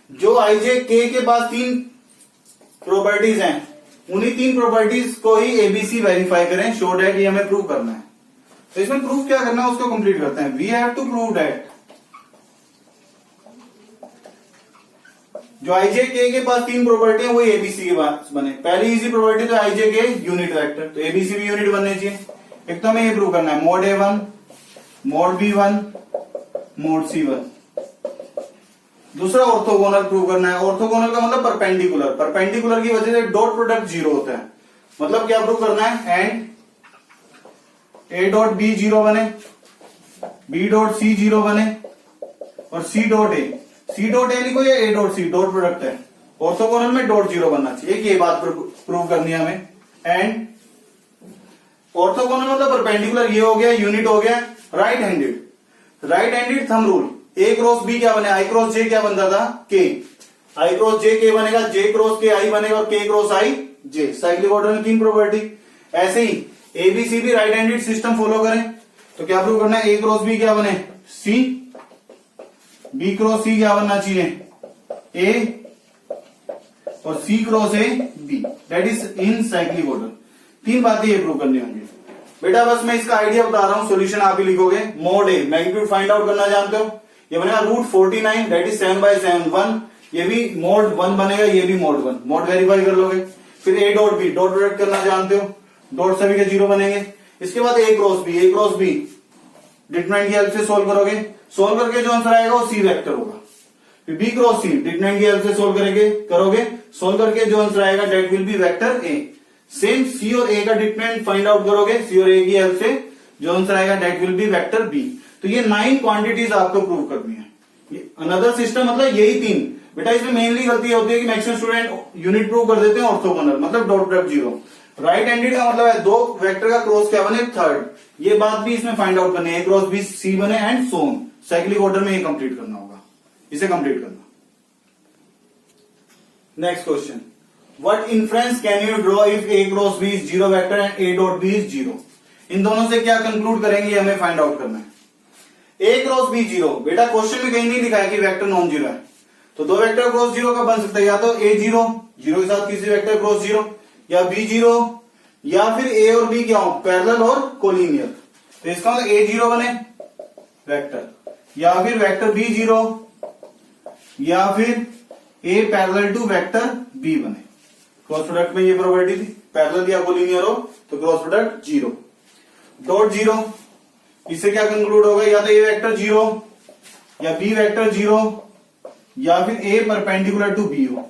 जो आई जे के के पास 3 प्रॉपर्टीज हैं, उन्हीं 3 प्रॉपर्टीज को ही एबीसी वेरीफाई करें। शो दैट ये हमें प्रूव करना है, तो इसमें प्रूफ क्या करना है उसको कंप्लीट करते हैं। We have to prove that जो आई जे के पास 3 प्रॉपर्टी है वो एबीसी के पास बने। पहली इजी प्रॉपर्टी तो आई जे के यूनिट वेक्टर, तो एबीसी भी यूनिट बनने चाहिए। एक तो हमें ये प्रूव करना है mode A1, mode B1, mode C1। दूसरा ऑर्थोगोनल प्रूव करना है। ऑर्थोगोनल का मतलब परपेंडिकुलर, परपेंडिकुलर की वजह से डॉट प्रोडक्ट 0 होता है। मतलब क्या प्रूव करना है, एंड A डॉट B 0 बने, B डॉट C 0 बने और C dot A, C dot A लिखो या A dot C, dot product है, ऑर्थोगोनल में डॉट 0 बनना चाहिए। ये बात प्रूव करनी है हमें। एंड ऑर्थोगोनल मतलब परपेंडिकुलर, ये हो गया, यूनिट हो गया। Right handed, right handed thumb rule, A cross B क्या बने, I क्रॉस J क्या बनता था, K, I cross J K बनेगा, J क्रॉस K I बनेगा और K cross I J। Cyclic order में 3 प्रॉपर्टी। ऐसे ही ABC भी राइट हैंडेड सिस्टम फॉलो करें, तो क्या प्रूव करना है, A क्रॉस B क्या बने C, B क्रॉस C क्या बनना चाहिए A और C cross A B, that is in cyclic order. 3 बातें ये प्रूव करनी होंगी। बेटा बस मैं इसका आइडिया बता रहा हूं, सॉल्यूशन आप ही लिखोगे। मोड ए मैग्नीट्यूड फाइंड आउट करना जानते हो, ये बनेगा √49 दैट इज 7/7 1। ये भी मोड 1 बनेगा, ये भी मोड 1, मोड वेरीफाई कर लोगे। फिर A dot B, dot product करना जानते हो, डॉट सभी के 0 बनेंगे। इसके बाद A cross B, A cross B determinant की हेल्प से सोल्व करोगे, सोल्व करके जो आंसर आएगा वो C वेक्टर होगा। फिर B क्रॉस C डिटरमिनेंट की हेल्प से सोल्व करोगे, सोल्व करके जो आंसर आएगा that will be vector A। Same C और A का डिटरमिनेंट फाइंड आउट करोगे, C और A की हेल्प से जो आंसर आएगा that will be vector B। तो ये 9 क्वांटिटीज आपको प्रूव करनी है। अनदर सिस्टम मतलब यही 3। बेटा इसमें मेनली गलती होती है कि मैक्सिमम स्टूडेंट यूनिट प्रूव कर देते हैं ऑर्थोगोनल, मतलब डॉट प्रोडक्ट 0। राइट हैंडेड का मतलब है 2 वेक्टर का क्रॉस क्या बने, थर्ड। ये बात भी इसमें फाइंड आउट करनी है, A क्रॉस B C बने and so on. Cyclic order में ये कंप्लीट करना होगा, इसे कंप्लीट करना। Next question, what inference can you draw if A cross B is 0 vector and A dot B is 0। इन दोनों से क्या कंक्लूड करेंगे हमें फाइंड आउट करना है। A क्रॉस B 0, बेटा क्वेश्चन में कहीं नहीं लिखा है कि वेक्टर नॉन जीरो है, तो 2 वेक्टर क्रॉस 0 का बन सकता है, या तो A 0 के साथ किसी वेक्टर क्रॉस 0, या B 0 या फिर ए और बी क्या हो, पैरेलल और कोलिनियर। तो इसका मतलब ए जीरो बने वेक्टर, या फिर वेक्टर बी जीरो, या फिर ए पैरेलल टू वेक्टर बी बने। क्रॉस प्रोडक्ट में ये प्रॉपर्टी थी, पैरेलल या कोलिनियर हो तो cross product zero. Dot zero, इससे क्या कंक्लूड होगा, या तो ए वेक्टर जीरो या बी वेक्टर जीरो या फिर ए परपेंडिकुलर टू बी हो।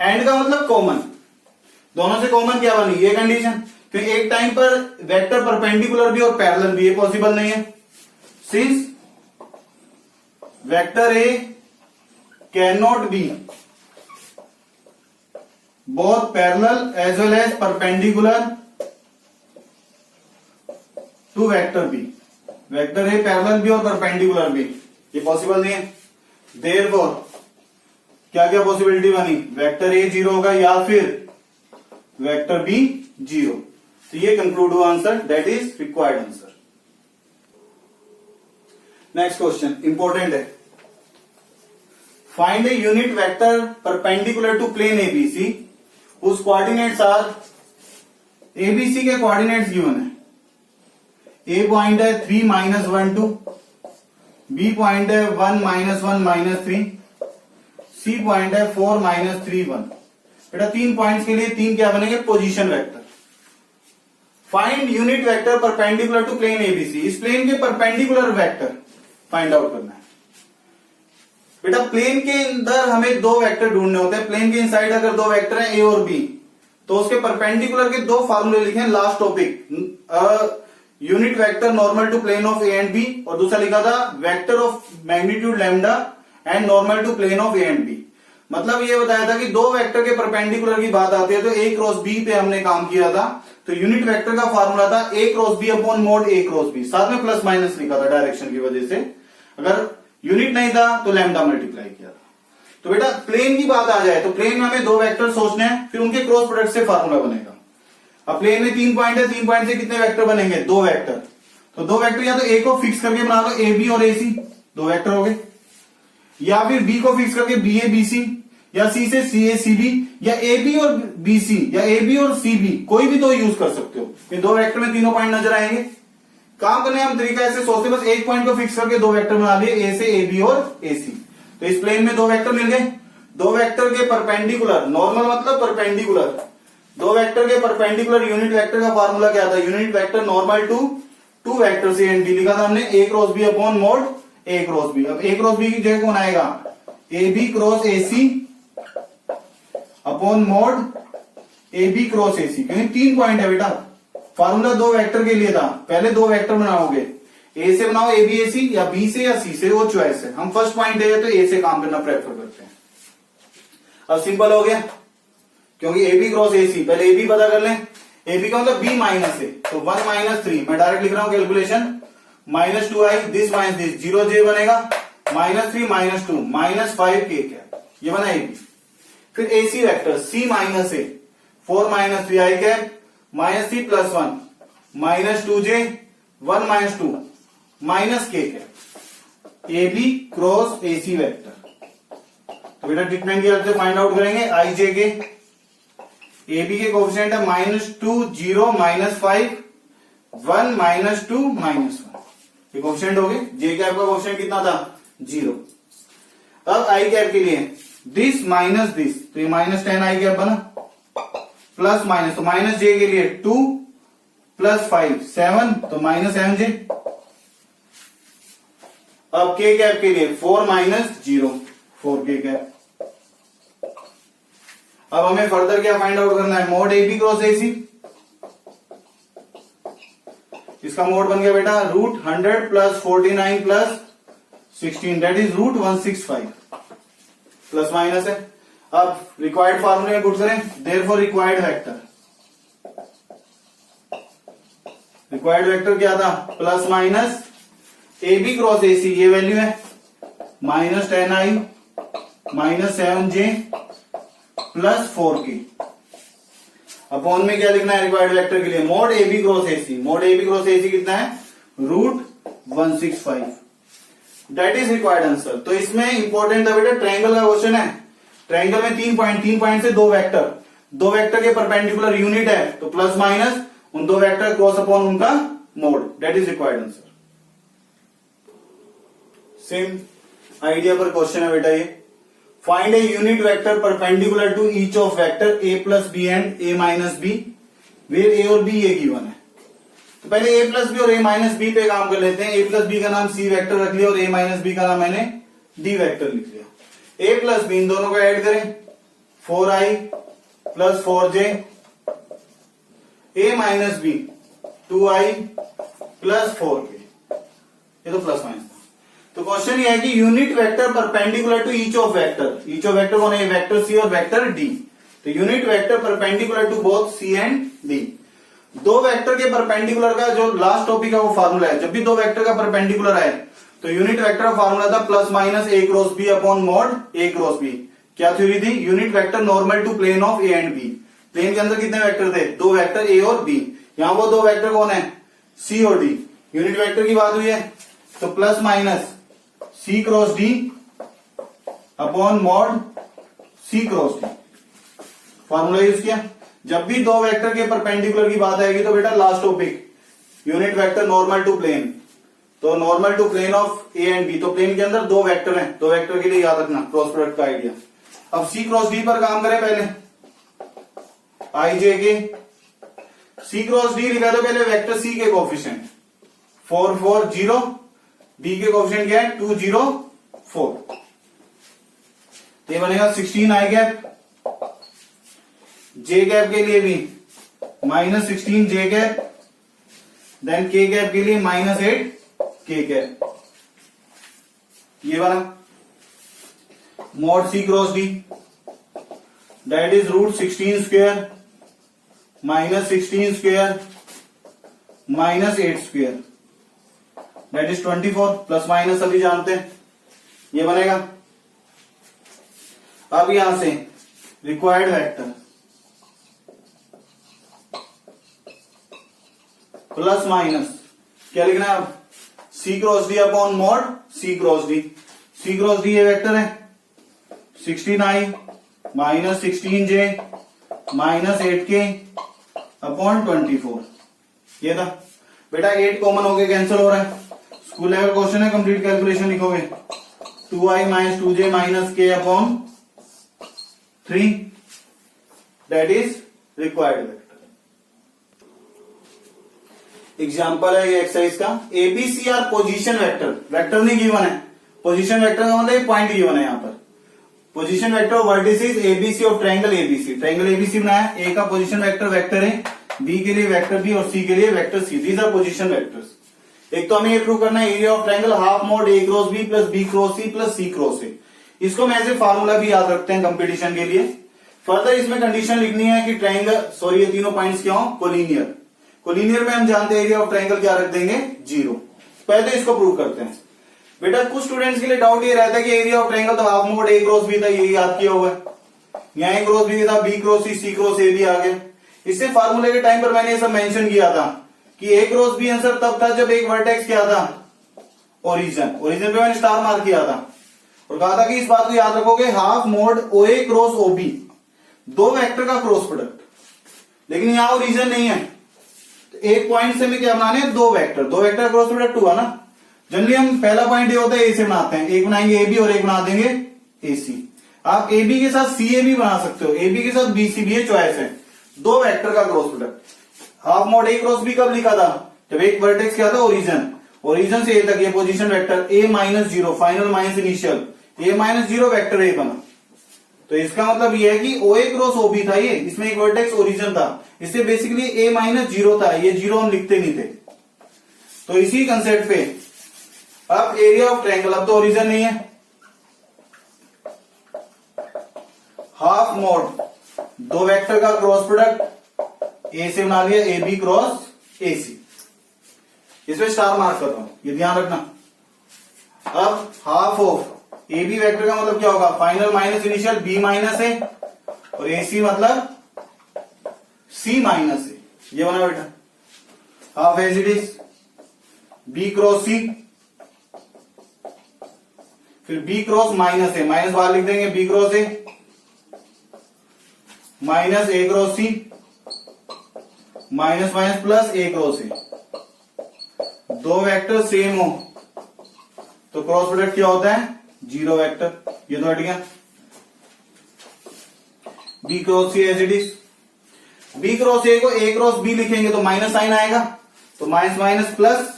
एंड का मतलब कॉमन, दोनों से कॉमन क्या बनी, ये कंडीशन। फिर एक टाइम पर वेक्टर परपेंडिकुलर भी और पैरेलल भी, ये पॉसिबल नहीं है। Since vector A can not be both parallel as well as perpendicular to vector B, vector A parallel भी और परपेंडिकुलर भी, ये पॉसिबल नहीं है। देयरफॉर क्या क्या पॉसिबिलिटी बनी, वेक्टर ए जीरो होगा या फिर वेक्टर बी जीरो। तो ये कंक्लूड हुआ answer, that is required answer. Next question important है। Find a unit vector perpendicular to plane ABC उस कोऑर्डिनेट्स आर, एबीसी के कोऑर्डिनेट्स गिवन है। ए पॉइंट है 3 -1 2, बी पॉइंट है 1 -1 -3, सी पॉइंट है 4 -3 1। बेटा 3 पॉइंट्स के लिए 3 क्या बनेंगे, position vector. Find unit vector perpendicular to plane ABC, इस प्लेन के परपेंडिकुलर वेक्टर फाइंड आउट करना है। बेटा प्लेन के अंदर हमें दो वेक्टर ढूंढने होते हैं। प्लेन के इनसाइड अगर दो वेक्टर हैं ए और बी, तो उसके परपेंडिकुलर के दो फार्मूले लिखे हैं। Last topic unit vector normal to plane of A and B, और दूसरा लिखा था vector of magnitude lambda and normal to plane of A and B. मतलब ये बताया था कि दो वेक्टर के परपेंडिकुलर की बात आती है तो ए क्रॉस बी पे हमने काम किया था। तो यूनिट वेक्टर का फार्मूला था A cross B upon mod A cross B, साथ में प्लस माइनस लिखा था डायरेक्शन की वजह से। अगर यूनिट नहीं था तो लैम्डा मल्टीप्लाई किया था। तो बेटा प्लेन की बात आ जाए तो प्लेन में हमें दो वेक्टर सोचने हैं, फिर उनके क्रॉस प्रोडक्ट से फार्मूला बनेगा। अब प्लेन में 3 पॉइंट है, 3 पॉइंट से कितने वेक्टर बनेंगे, दो वेक्टर। तो दो वेक्टर या तो ए को फिक्स करके बना लो, ए बी और ए सी, दो वेक्टर हो गए, या फिर बी को फिक्स करके बी ए बी सी, या सी से सी ए सी बी, या ए बी और बी सी, या ए बी और सी बी, कोई भी दो यूज कर सकते हो। ये दो वेक्टर में तीनों पॉइंट नजर आएंगे। काम करने हम तरीका ऐसे सोचते, बस एक पॉइंट को फिक्स करके दो वेक्टर बना लिए, ए से ए बी और ए सी। तो इस प्लेन में दो वेक्टर मिल गए। दो वेक्टर के परपेंडिकुलर, नॉर्मल मतलब परपेंडिकुलर, दो वेक्टर के परपेंडिकुलर यूनिट वेक्टर का फार्मूला क्या था, unit vector normal to two vector से एंड बी लिखा था हमने, A cross B upon mod A cross B. अब ए क्रॉस बी की जगह कौन आएगा, A B cross A C upon mod A B cross A C, क्योंकि 3 पॉइंट है बेटा। फार्मूला दो वेक्टर के लिए था, पहले दो वेक्टर बनाओगे, ए से बनाओ ए बी ए सी, या बी से या सी से, वो चॉइस है। हम फर्स्ट पॉइंट दे तो ए से काम करना प्रेफर करते हैं। अब सिंपल हो गया, क्योंकि ए बी क्रॉस ए सी, पहले ए बी पता कर लें। ए बी का मतलब बी माइनस ए, तो 1 - 3, मैं डायरेक्ट लिख रहा हूं calculation, -2i this minus this, 0j बनेगा, -3 -2 -5k क्या, ये बना ए बी। फिर A C vector C minus A, 4 - 3i cap, -c + 1 -2j 1 - 2 -k cap, A B cross A C vector. तो बेटा ट्रीटमेंट की हेल्प से फाइंड आउट करेंगे आई जे के। ए बी के कोफिशिएंट है -2 0 -5 1 -2 -1, ये कोफिशिएंट हो गए। जे कैप का कोफिशिएंट कितना था, 0। अब आई कैप के लिए दिस माइनस दिस, तो ये -10 आई कैप बना, प्लस माइनस, तो माइनस जे के लिए 2 + 5 7, तो -7j। अब के कैप के लिए 4 - 0 4k कैप। अब हमें फर्दर क्या फाइंड आउट करना है, mod A B cross A C. इसका मोड बन गया बेटा √100 + 49 + 16, दैट इज √165, प्लस माइनस है। अब रिक्वायर्ड फार्मूले में पुट करें, therefore required vector, required vector क्या था, plus minus A B cross A C, ये वैल्यू है -10i -7j + 4k। अपॉन में क्या लिखना है रिक्वायर्ड वेक्टर के लिए, mod A B cross A C. Mod A B cross A C कितना है, √165, दैट इज रिक्वायर्ड आंसर। तो इसमें इंपॉर्टेंट है बेटा ट्रायंगल का क्वेश्चन है। ट्रायंगल में 3 पॉइंट से दो वेक्टर, दो वेक्टर के परपेंडिकुलर यूनिट है तो प्लस माइनस उन दो वेक्टर क्रॉस अपॉन उनका mod, that is required answer. Same idea पर क्वेश्चन है बेटा ये, find a unit vector perpendicular to each of vector A plus B and A minus B where A और B ये given है। तो पहले ए प्लस बी और ए माइनस बी पे काम कर लेते हैं। ए प्लस बी का नाम सी वेक्टर रख लिया और ए माइनस बी का नाम मैंने डी वेक्टर लिख लिया। ए प्लस बी इन दोनों को ऐड करें 4i plus 4j, A minus B 2i plus 4k, ये तो प्लस माइनस था। तो क्वेश्चन ये है कि unit vector perpendicular to each of vector, each of vector कौन है, वेक्टर सी और वेक्टर डी। तो unit vector perpendicular to both C and D. दो वेक्टर के परपेंडिकुलर का जो लास्ट टॉपिक है वो फार्मूला है, जब भी दो वेक्टर का परपेंडिकुलर आए तो यूनिट वेक्टर का फार्मूला था plus minus A cross B upon mod A cross B. क्या थ्योरी थी, unit vector normal to plane of A and B. Plane के अंदर कितने वेक्टर थे, दो वेक्टर ए और बी, यहां वो दो वेक्टर कौन है, सी और डी। यूनिट वेक्टर की बात हुई है तो plus minus C cross D upon mod C cross D, formula use किया। जब भी दो वेक्टर के परपेंडिकुलर की बात आएगी तो बेटा last topic unit vector normal to plane, तो normal to plane of A and B. तो प्लेन के अंदर दो वेक्टर हैं, दो वेक्टर के लिए याद रखना क्रॉस प्रोडक्ट का आइडिया। अब सी क्रॉस डी पर काम करें पहले, आई जे के सी क्रॉस डी लिखा था पहले वेक्टर सी के कोफिशिएंट 4 4 0, डी के कोफिशिएंट क्या है 2 0 4, ये बनेगा 16 आई गैप। जे गैप के लिए भी minus 16 j gap, then k gap के लिए माइनस 8 के गैप, ये वाला mod C cross D that is root 16 square minus 16 square minus 8 square that is 24, plus minus अभी जानते हैं, ये बनेगा। अब यहां से रिक्वायर्ड वेक्टर प्लस माइनस क्या लिखना है अब, C cross D upon mod C cross D. C cross D ये वेक्टर है 16i minus 16j minus 8k upon 24, ये था बेटा। 8 कॉमन होके कैंसिल हो रहा है, स्कूल लेवल क्वेश्चन है, कंप्लीट कैलकुलेशन लिखोगे 2i minus 2j minus k upon 3, that is required vector. Example है ये एक्सरसाइज का, ABC are position vector, vector नहीं गिवन है, पोजीशन वेक्टर का मतलब पॉइंट गिवन है यहाँ पर। Position vector of vertices ABC of triangle ABC, triangle ABC बनाया, ए का पोजीशन वेक्टर वेक्टर है, बी के लिए वेक्टर बी और सी के लिए vector C, these are position vectors. एक तो हमें ये प्रूव करना है area of triangle half mod A cross B plus B cross C plus C cross A, इसको हम ऐसे फार्मूला भी याद रखते हैं कंपटीशन के लिए। फर्दर इसमें कंडीशन लिखनी है कि ट्रायंगल, सॉरी ये तीनों पॉइंट्स क्या हो, कोलिनियर। कोलिनियर में हम जानते हैं एरिया ऑफ ट्रायंगल क्या रख देंगे 0। पहले इसको प्रूव करते हैं बेटा। कुछ स्टूडेंट्स के लिए डाउट ये रहता है कि एरिया ऑफ ट्रायंगल तो half mod A cross B था, ये याद किया हुआ है, यहाँ ए क्रॉस बी था, B cross C cross A भी आ गया। इससे फार्मूले के टाइम पर मैंने ये सब मेंशन किया था कि ए क्रॉस बी आंसर तब था जब एक वर्टेक्स क्या था, ओरिजिन, ओरिजिन पे मैंने स्टार मार्क किया था और कहा था कि इस बात को याद रखोगे half mode O A cross O B, दो वेक्टर का क्रॉस प्रोडक्ट, लेकिन यहां ओरिजिन नहीं है। एक पॉइंट से हमें क्या बनाने हैं, दो वेक्टर, दो वेक्टर क्रॉस प्रोडक्ट हुआ ना। जनरली हम पहला पॉइंट ये होता है ए से बनाते हैं, एक बनाएंगे ए बी और एक बना देंगे ए सी। आप ए बी के साथ सी ए भी बना सकते हो, ए बी के साथ बी सी भी, चॉइस है, दो वेक्टर का cross product. Half mod A cross B कब लिखा था, जब एक वर्टेक्स क्या था ओरिजिन, ओरिजिन से ए तक ये position vector A minus 0 final minus initial, A minus 0 vector A बना। तो इसका मतलब ये है कि ओ ए क्रॉस ओ बी था ये, इसमें एक वर्टेक्स ओरिजिन था, इससे बेसिकली ए माइनस 0 था, ये 0 हम लिखते नहीं थे। तो इसी कंसेप्ट पे अब एरिया ऑफ ट्रायंगल, अब तो ओरिजिन नहीं है, हाफ मोड दो वेक्टर का क्रॉस प्रोडक्ट ए से बना लिया, ए बी क्रॉस ए सी, इसमें स्टार मार्क करता हूं, ये ध्यान रखना। अब half of A B vector का मतलब क्या होगा, final minus initial, B minus A, और ए सी मतलब सी माइनस ए, ये बना बेटा। Half as it is B cross C, फिर B cross minus A, minus बाहर लिख देंगे, B cross A minus A cross C minus minus plus A cross A, दो वेक्टर सेम हो तो क्रॉस प्रोडक्ट क्या होता है? Zero vector. ये तो हट गया। B cross C as it is, B cross A को ए क्रॉस बी लिखेंगे तो माइनस साइन आएगा, तो minus minus plus,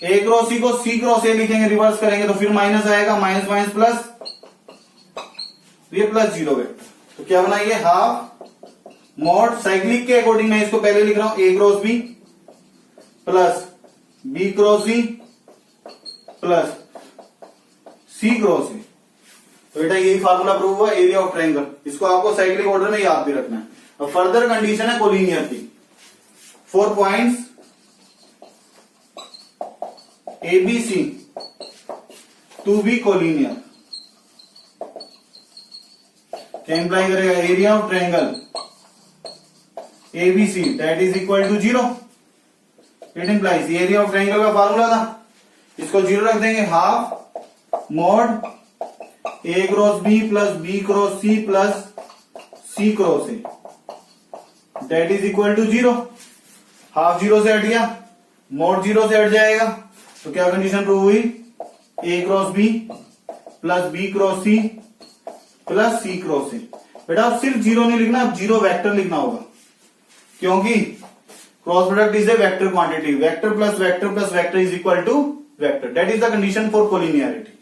A cross सी को सी क्रॉस ए लिखेंगे रिवर्स करेंगे तो फिर माइनस आएगा, माइनस माइनस प्लस, ये प्लस जीरो वेक्टर। तो क्या बना ये? हाफ मॉड साइक्लिक के अकॉर्डिंग मैं इसको पहले लिख रहा हूं, A cross B plus B cross C plus C cross A. तो बेटा यही फार्मूला प्रूव हुआ एरिया ऑफ ट्रायंगल। इसको आपको साइक्लिक ऑर्डर में याद भी रखना है। अब फर्दर कंडीशन है कोलिनियर की, 4 points ABC to be collinear. क्या इंप्लाई करेगा? Area of triangle ABC that is equal to 0। It implies area of triangle का फार्मूला था, इसको 0 रख देंगे, half mod A cross B plus B cross C plus C cross A that is equal to 0। Half 0 से हट गया, mod 0 से हट जाएगा, तो क्या कंडीशन प्रूव हुई? A cross B plus B cross C plus C cross A. बेटा अब सिर्फ 0 नहीं लिखना, अब 0 वेक्टर लिखना होगा, क्योंकि cross product is a vector quantity. Vector plus vector is equal to vector. That is the condition for collinearity.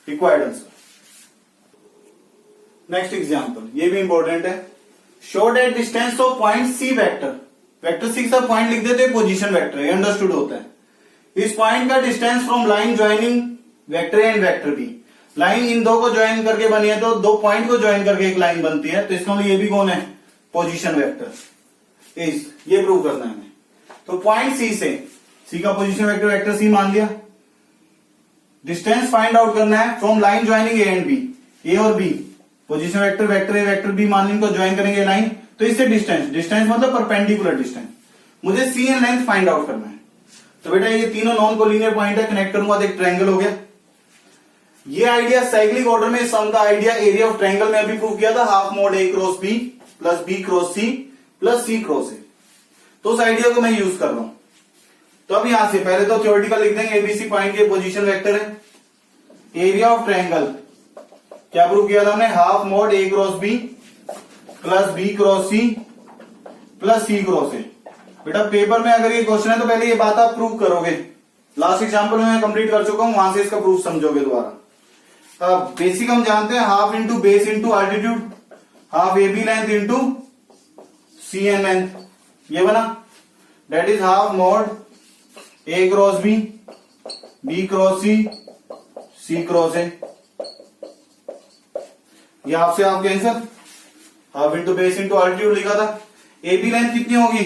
Required answer. Next example, ये भी इंपॉर्टेंट है। Show that distance of point C vector. Vector C का point लिख देते हैं, position vector है, understood होता है। इस पॉइंट का distance from line joining vector A and vector B. Line इन दो को ज्वाइन करके बनी है, तो दो पॉइंट को ज्वाइन करके एक लाइन बनती है, तो इसका मतलब ये भी कौन है? Position vector. ये प्रूव करना है हमें। तो पॉइंट सी से, सी का पोजीशन वेक्टर वेक्टर सी मान लिया, डिस्टेंस फाइंड आउट करना है from line joining A and B. A और B position vector vector A vector B मान इनको ज्वाइन करेंगे लाइन, तो इससे डिस्टेंस मतलब परपेंडिकुलर डिस्टेंस। मुझे सी एंड लेंथ फाइंड आउट करना है। तो बेटा ये तीनों नॉन कोलिनियर पॉइंट है, कनेक्ट करूंगा तो एक ट्रायंगल हो गया। ये आइडिया साइक्लिक ऑर्डर में सम का आइडिया एरिया ऑफ ट्रायंगल में अभी प्रूव किया था, half mod A cross B plus B cross C plus C cross A. तो उस आइडिया को मैं यूज कर रहा हूं। तो अब यहां से पहले तो थ्योरेटिकल लिख देंगे, एबीसी पॉइंट के पोजीशन वेक्टर है। एरिया ऑफ ट्रायंगल क्या प्रूव किया था हमने? Half mod A cross B plus B cross C plus C cross A. बेटा पेपर में अगर ये क्वेश्चन है तो पहले ये बात आप प्रूव करोगे। लास्ट एग्जांपल में मैं कंप्लीट कर चुका हूं, वहां से इसका प्रूफ समझोगे दोबारा। बेसिक हम जानते हैं, half into base into altitude, half A B length into C N length, ये बना। That is half mod A cross B cross C cross A. ये आपसे आपके answer, half into base into altitude लिखा था। ए बी लेंथ कितनी होगी?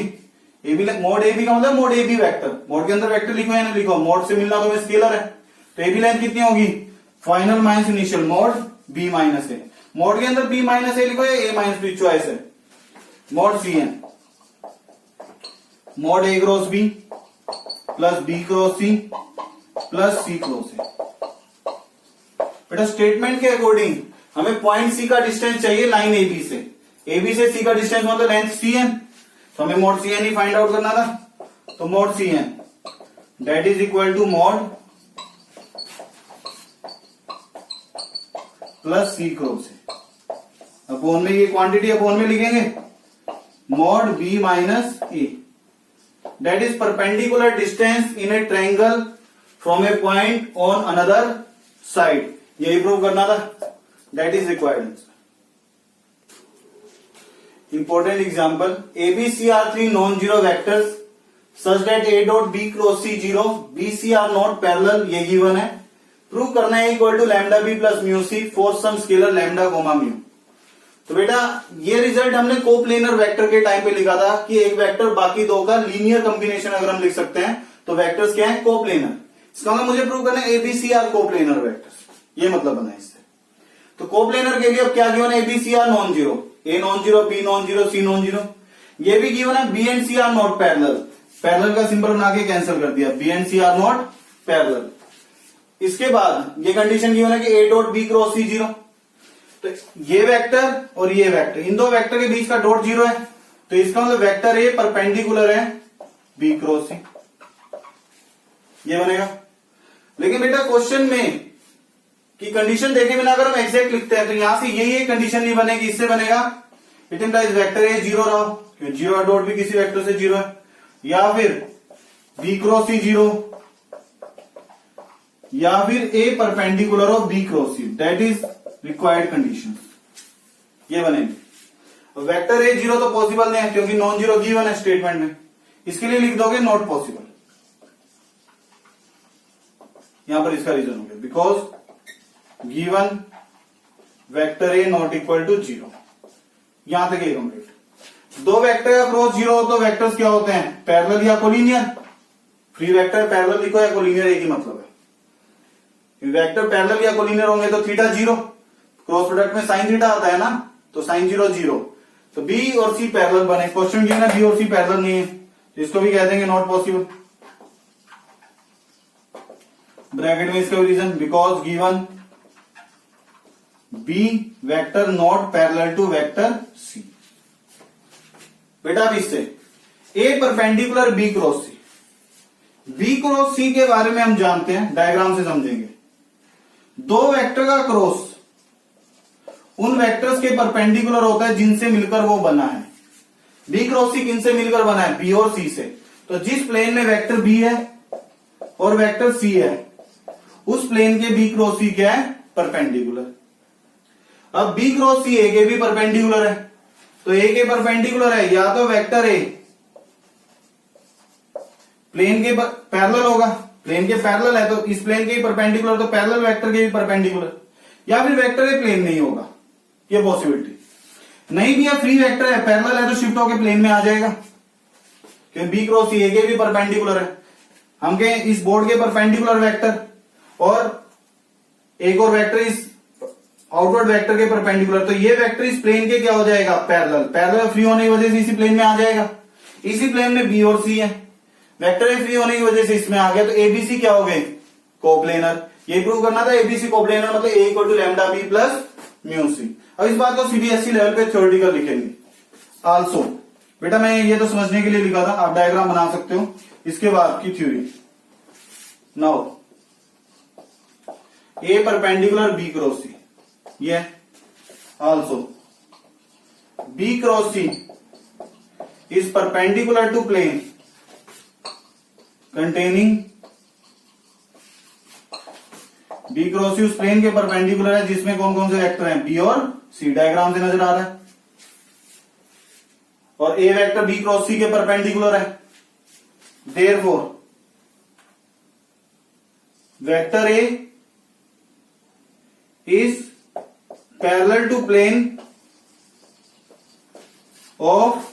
A B mod A B का मतलब mod A B vector, mod के अंदर वेक्टर लिखो या नहीं लिखो, मॉड से मिलना तो स्केलर है। तो ए बी लेंथ कितनी होगी? Final minus initial, mod B minus A. Mod के अंदर बी माइनस ए लिखो या ए माइनस बी, चॉइस है। Mod C N, mod A cross B plus B cross C plus C cross A. बेटा statement के according हमें point सी का distance चाहिए लाइन ए बी से। ए बी से सी का डिस्टेंस मतलब लेंथ सी एन, तो हमें मॉड सी एन ही फाइंड आउट करना था। तो mod C N that is equal to mod plus C cross A. Upon में ये क्वांटिटी अपोन में लिखेंगे, mod B minus A that is perpendicular distance in a triangle from a point on another side. यही prove करना था, that is required answer. Important example, ABC are three non-zero vectors such that A dot B cross C 0, BC are not parallel, ये given है। Prove करना है equal to lambda B plus mu C for some scalar lambda comma mu. तो बेटा ये result हमने coplanar vector के time पे लिखा था कि एक वेक्टर बाकी दो का लीनियर कॉम्बिनेशन अगर हम लिख सकते हैं तो वेक्टर्स क्या है? कोप्लेनर। इसका मतलब मुझे प्रूव करना है ABC आर कोप्लेनर वेक्टर्स, ये मतलब बना इससे। तो कोप्लेनर के लिए अब क्या गिवन है? ABC are non zero, A non zero, B non zero, C non zero. ये भी गिवन है B and C are not parallel, parallel का सिंबल बना के कैंसिल कर दिया, B and C are not parallel. इसके बाद ये कंडीशन गिवन है कि A dot B cross C 0। तो ये वेक्टर और ये वेक्टर, इन दो वेक्टर के बीच का डॉट जीरो है, तो इसका मतलब वेक्टर ए परपेंडिकुलर है बी क्रॉस सी, ये बनेगा। लेकिन बेटा क्वेश्चन में की कंडीशन देखे बिना अगर हम एग्जैक्ट लिखते हैं तो यहां से ये कंडीशन नहीं बनेगी, इससे बनेगा it implies vector A zero रहा, क्योंकि जीरो डॉट भी किसी वेक्टर से जीरो है, या फिर बी क्रॉस सी जीरो, या फिर A perpendicular of B cross C, that is required condition, ये बनेगी। वेक्टर ए जीरो तो पॉसिबल नहीं है क्योंकि नॉन जीरो गिवन है स्टेटमेंट में, इसके लिए लिख दोगे नॉट पॉसिबल, यहां पर इसका रीजन हो गया because given vector A not equal to zero. यहां तक ये कंप्लीट। दो वेक्टर का क्रॉस जीरो हो तो वेक्टर्स क्या होते हैं, पैरेलल या कोलिनियर। फ्री वेक्टर पैरेलल लिखो या कोलिनियर, एक ही मतलब है। वेक्टर पैरेलल या कोलिनियर होंगे तो थीटा जीरो, क्रॉस प्रोडक्ट में साइन थीटा आता है ना, तो साइन जीरो जीरो, तो बी और सी पैरेलल बने। क्वेश्चन किया ना बी और सी पैरेलल नहीं है, तो इसको भी कह देंगे नॉट पॉसिबल। ब्रैकेट में इसका reason because given B vector not parallel to vector C. बेटा अब इससे A perpendicular B cross C, B cross C के बारे में हम जानते हैं, डायग्राम से समझेंगे। दो वेक्टर का क्रॉस उन वेक्टर्स के परपेंडिकुलर होता है जिनसे मिलकर वो बना है। बी क्रॉस सी किनसे मिलकर बना है, बी और सी से। तो जिस प्लेन में वेक्टर बी है और वेक्टर सी है, उस प्लेन के बी क्रॉस सी क्या है, परपेंडिकुलर। अब बी क्रॉस सी ए के भी परपेंडिकुलर है, तो ए के परपेंडिकुलर है या तो वेक्टर ए प्लेन के पैरेलल होगा, प्लेन के पैरेलल है तो इस प्लेन के ही परपेंडिकुलर, तो पैरेलल वेक्टर के भी परपेंडिकुलर, या फिर वेक्टर ए प्लेन नहीं होगा, ये पॉसिबिलिटी नहीं भी है। फ्री वेक्टर है, पैरेलल है तो शिफ्ट होकर प्लेन में आ जाएगा, क्योंकि बी क्रॉस सी ए के भी परपेंडिकुलर है। हम कहें इस बोर्ड के परपेंडिकुलर वेक्टर और एक और वेक्टर इस आउटवर्ड वेक्टर के परपेंडिकुलर, तो ये वेक्टर इस प्लेन के क्या हो जाएगा, पैरेलल। पैरेलल फ्री होने की वजह से इसी प्लेन में आ जाएगा, इसी प्लेन में बी और सी है, वेक्टर ए फ्री होने की वजह से इसमें आ गया, तो एबीसी क्या हो गए, कोप्लेनर। ये प्रूव करना था, एबीसी कोप्लेनर मतलब A equal to lambda B plus mu C. अब इस बात को सीबीएसई लेवल पे थ्योरेटिकल लिखेंगे आल्सो। बेटा मैं ये तो समझने के लिए लिखा था, आप डायग्राम बना सकते हो। इसके बाद की theory, now A perpendicular B cross C, ये also B cross C is perpendicular to plane containing, B cross C उस प्लेन के परपेंडिकुलर है जिसमें कौन कौन से वेक्टर हैं, बी और सी, डायग्राम से नजर आ रहा है। और A vector B cross C के परपेंडिकुलर है, therefore vector A is parallel to plane of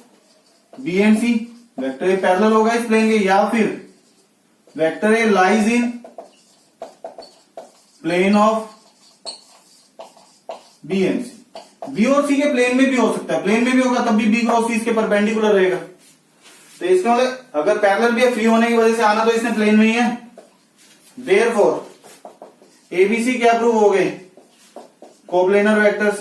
B and C. Vector A parallel होगा इस प्लेन के, या फिर vector A lies in plane of B and C. B और C के plane में भी हो सकता है, प्लेन में भी होगा तब भी बी क्रॉस सी इसके परपेंडिकुलर रहेगा। तो इसका मतलब अगर पैरेलल भी है, फ्री होने की वजह से आना तो इसने प्लेन में ही है, देयरफॉर एबीसी क्या प्रूव हो गए, कोप्लेनर वेक्टर्स।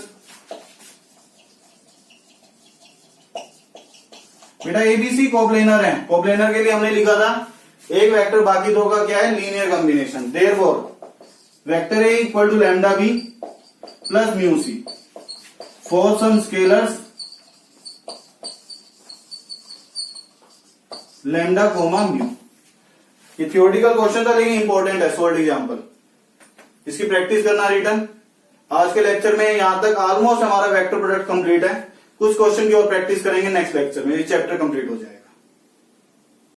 बेटा एबीसी कोप्लेनर है, कोप्लेनर के लिए हमने लिखा था एक वेक्टर बाकी दो का क्या है, linear combination. Therefore vector A equal to lambda B plus mu C for some scalars lambda comma mu. ये थ्योरेटिकल क्वेश्चन था लेकिन इंपॉर्टेंट है, सॉल्व एग्जांपल। इसकी प्रैक्टिस करना रिटर्न। आज के लेक्चर में यहां तक ऑलमोस्ट हमारा वेक्टर प्रोडक्ट कंप्लीट है। कुछ क्वेश्चन की और प्रैक्टिस करेंगे नेक्स्ट लेक्चर में, ये चैप्टर कंप्लीट हो जाएगा।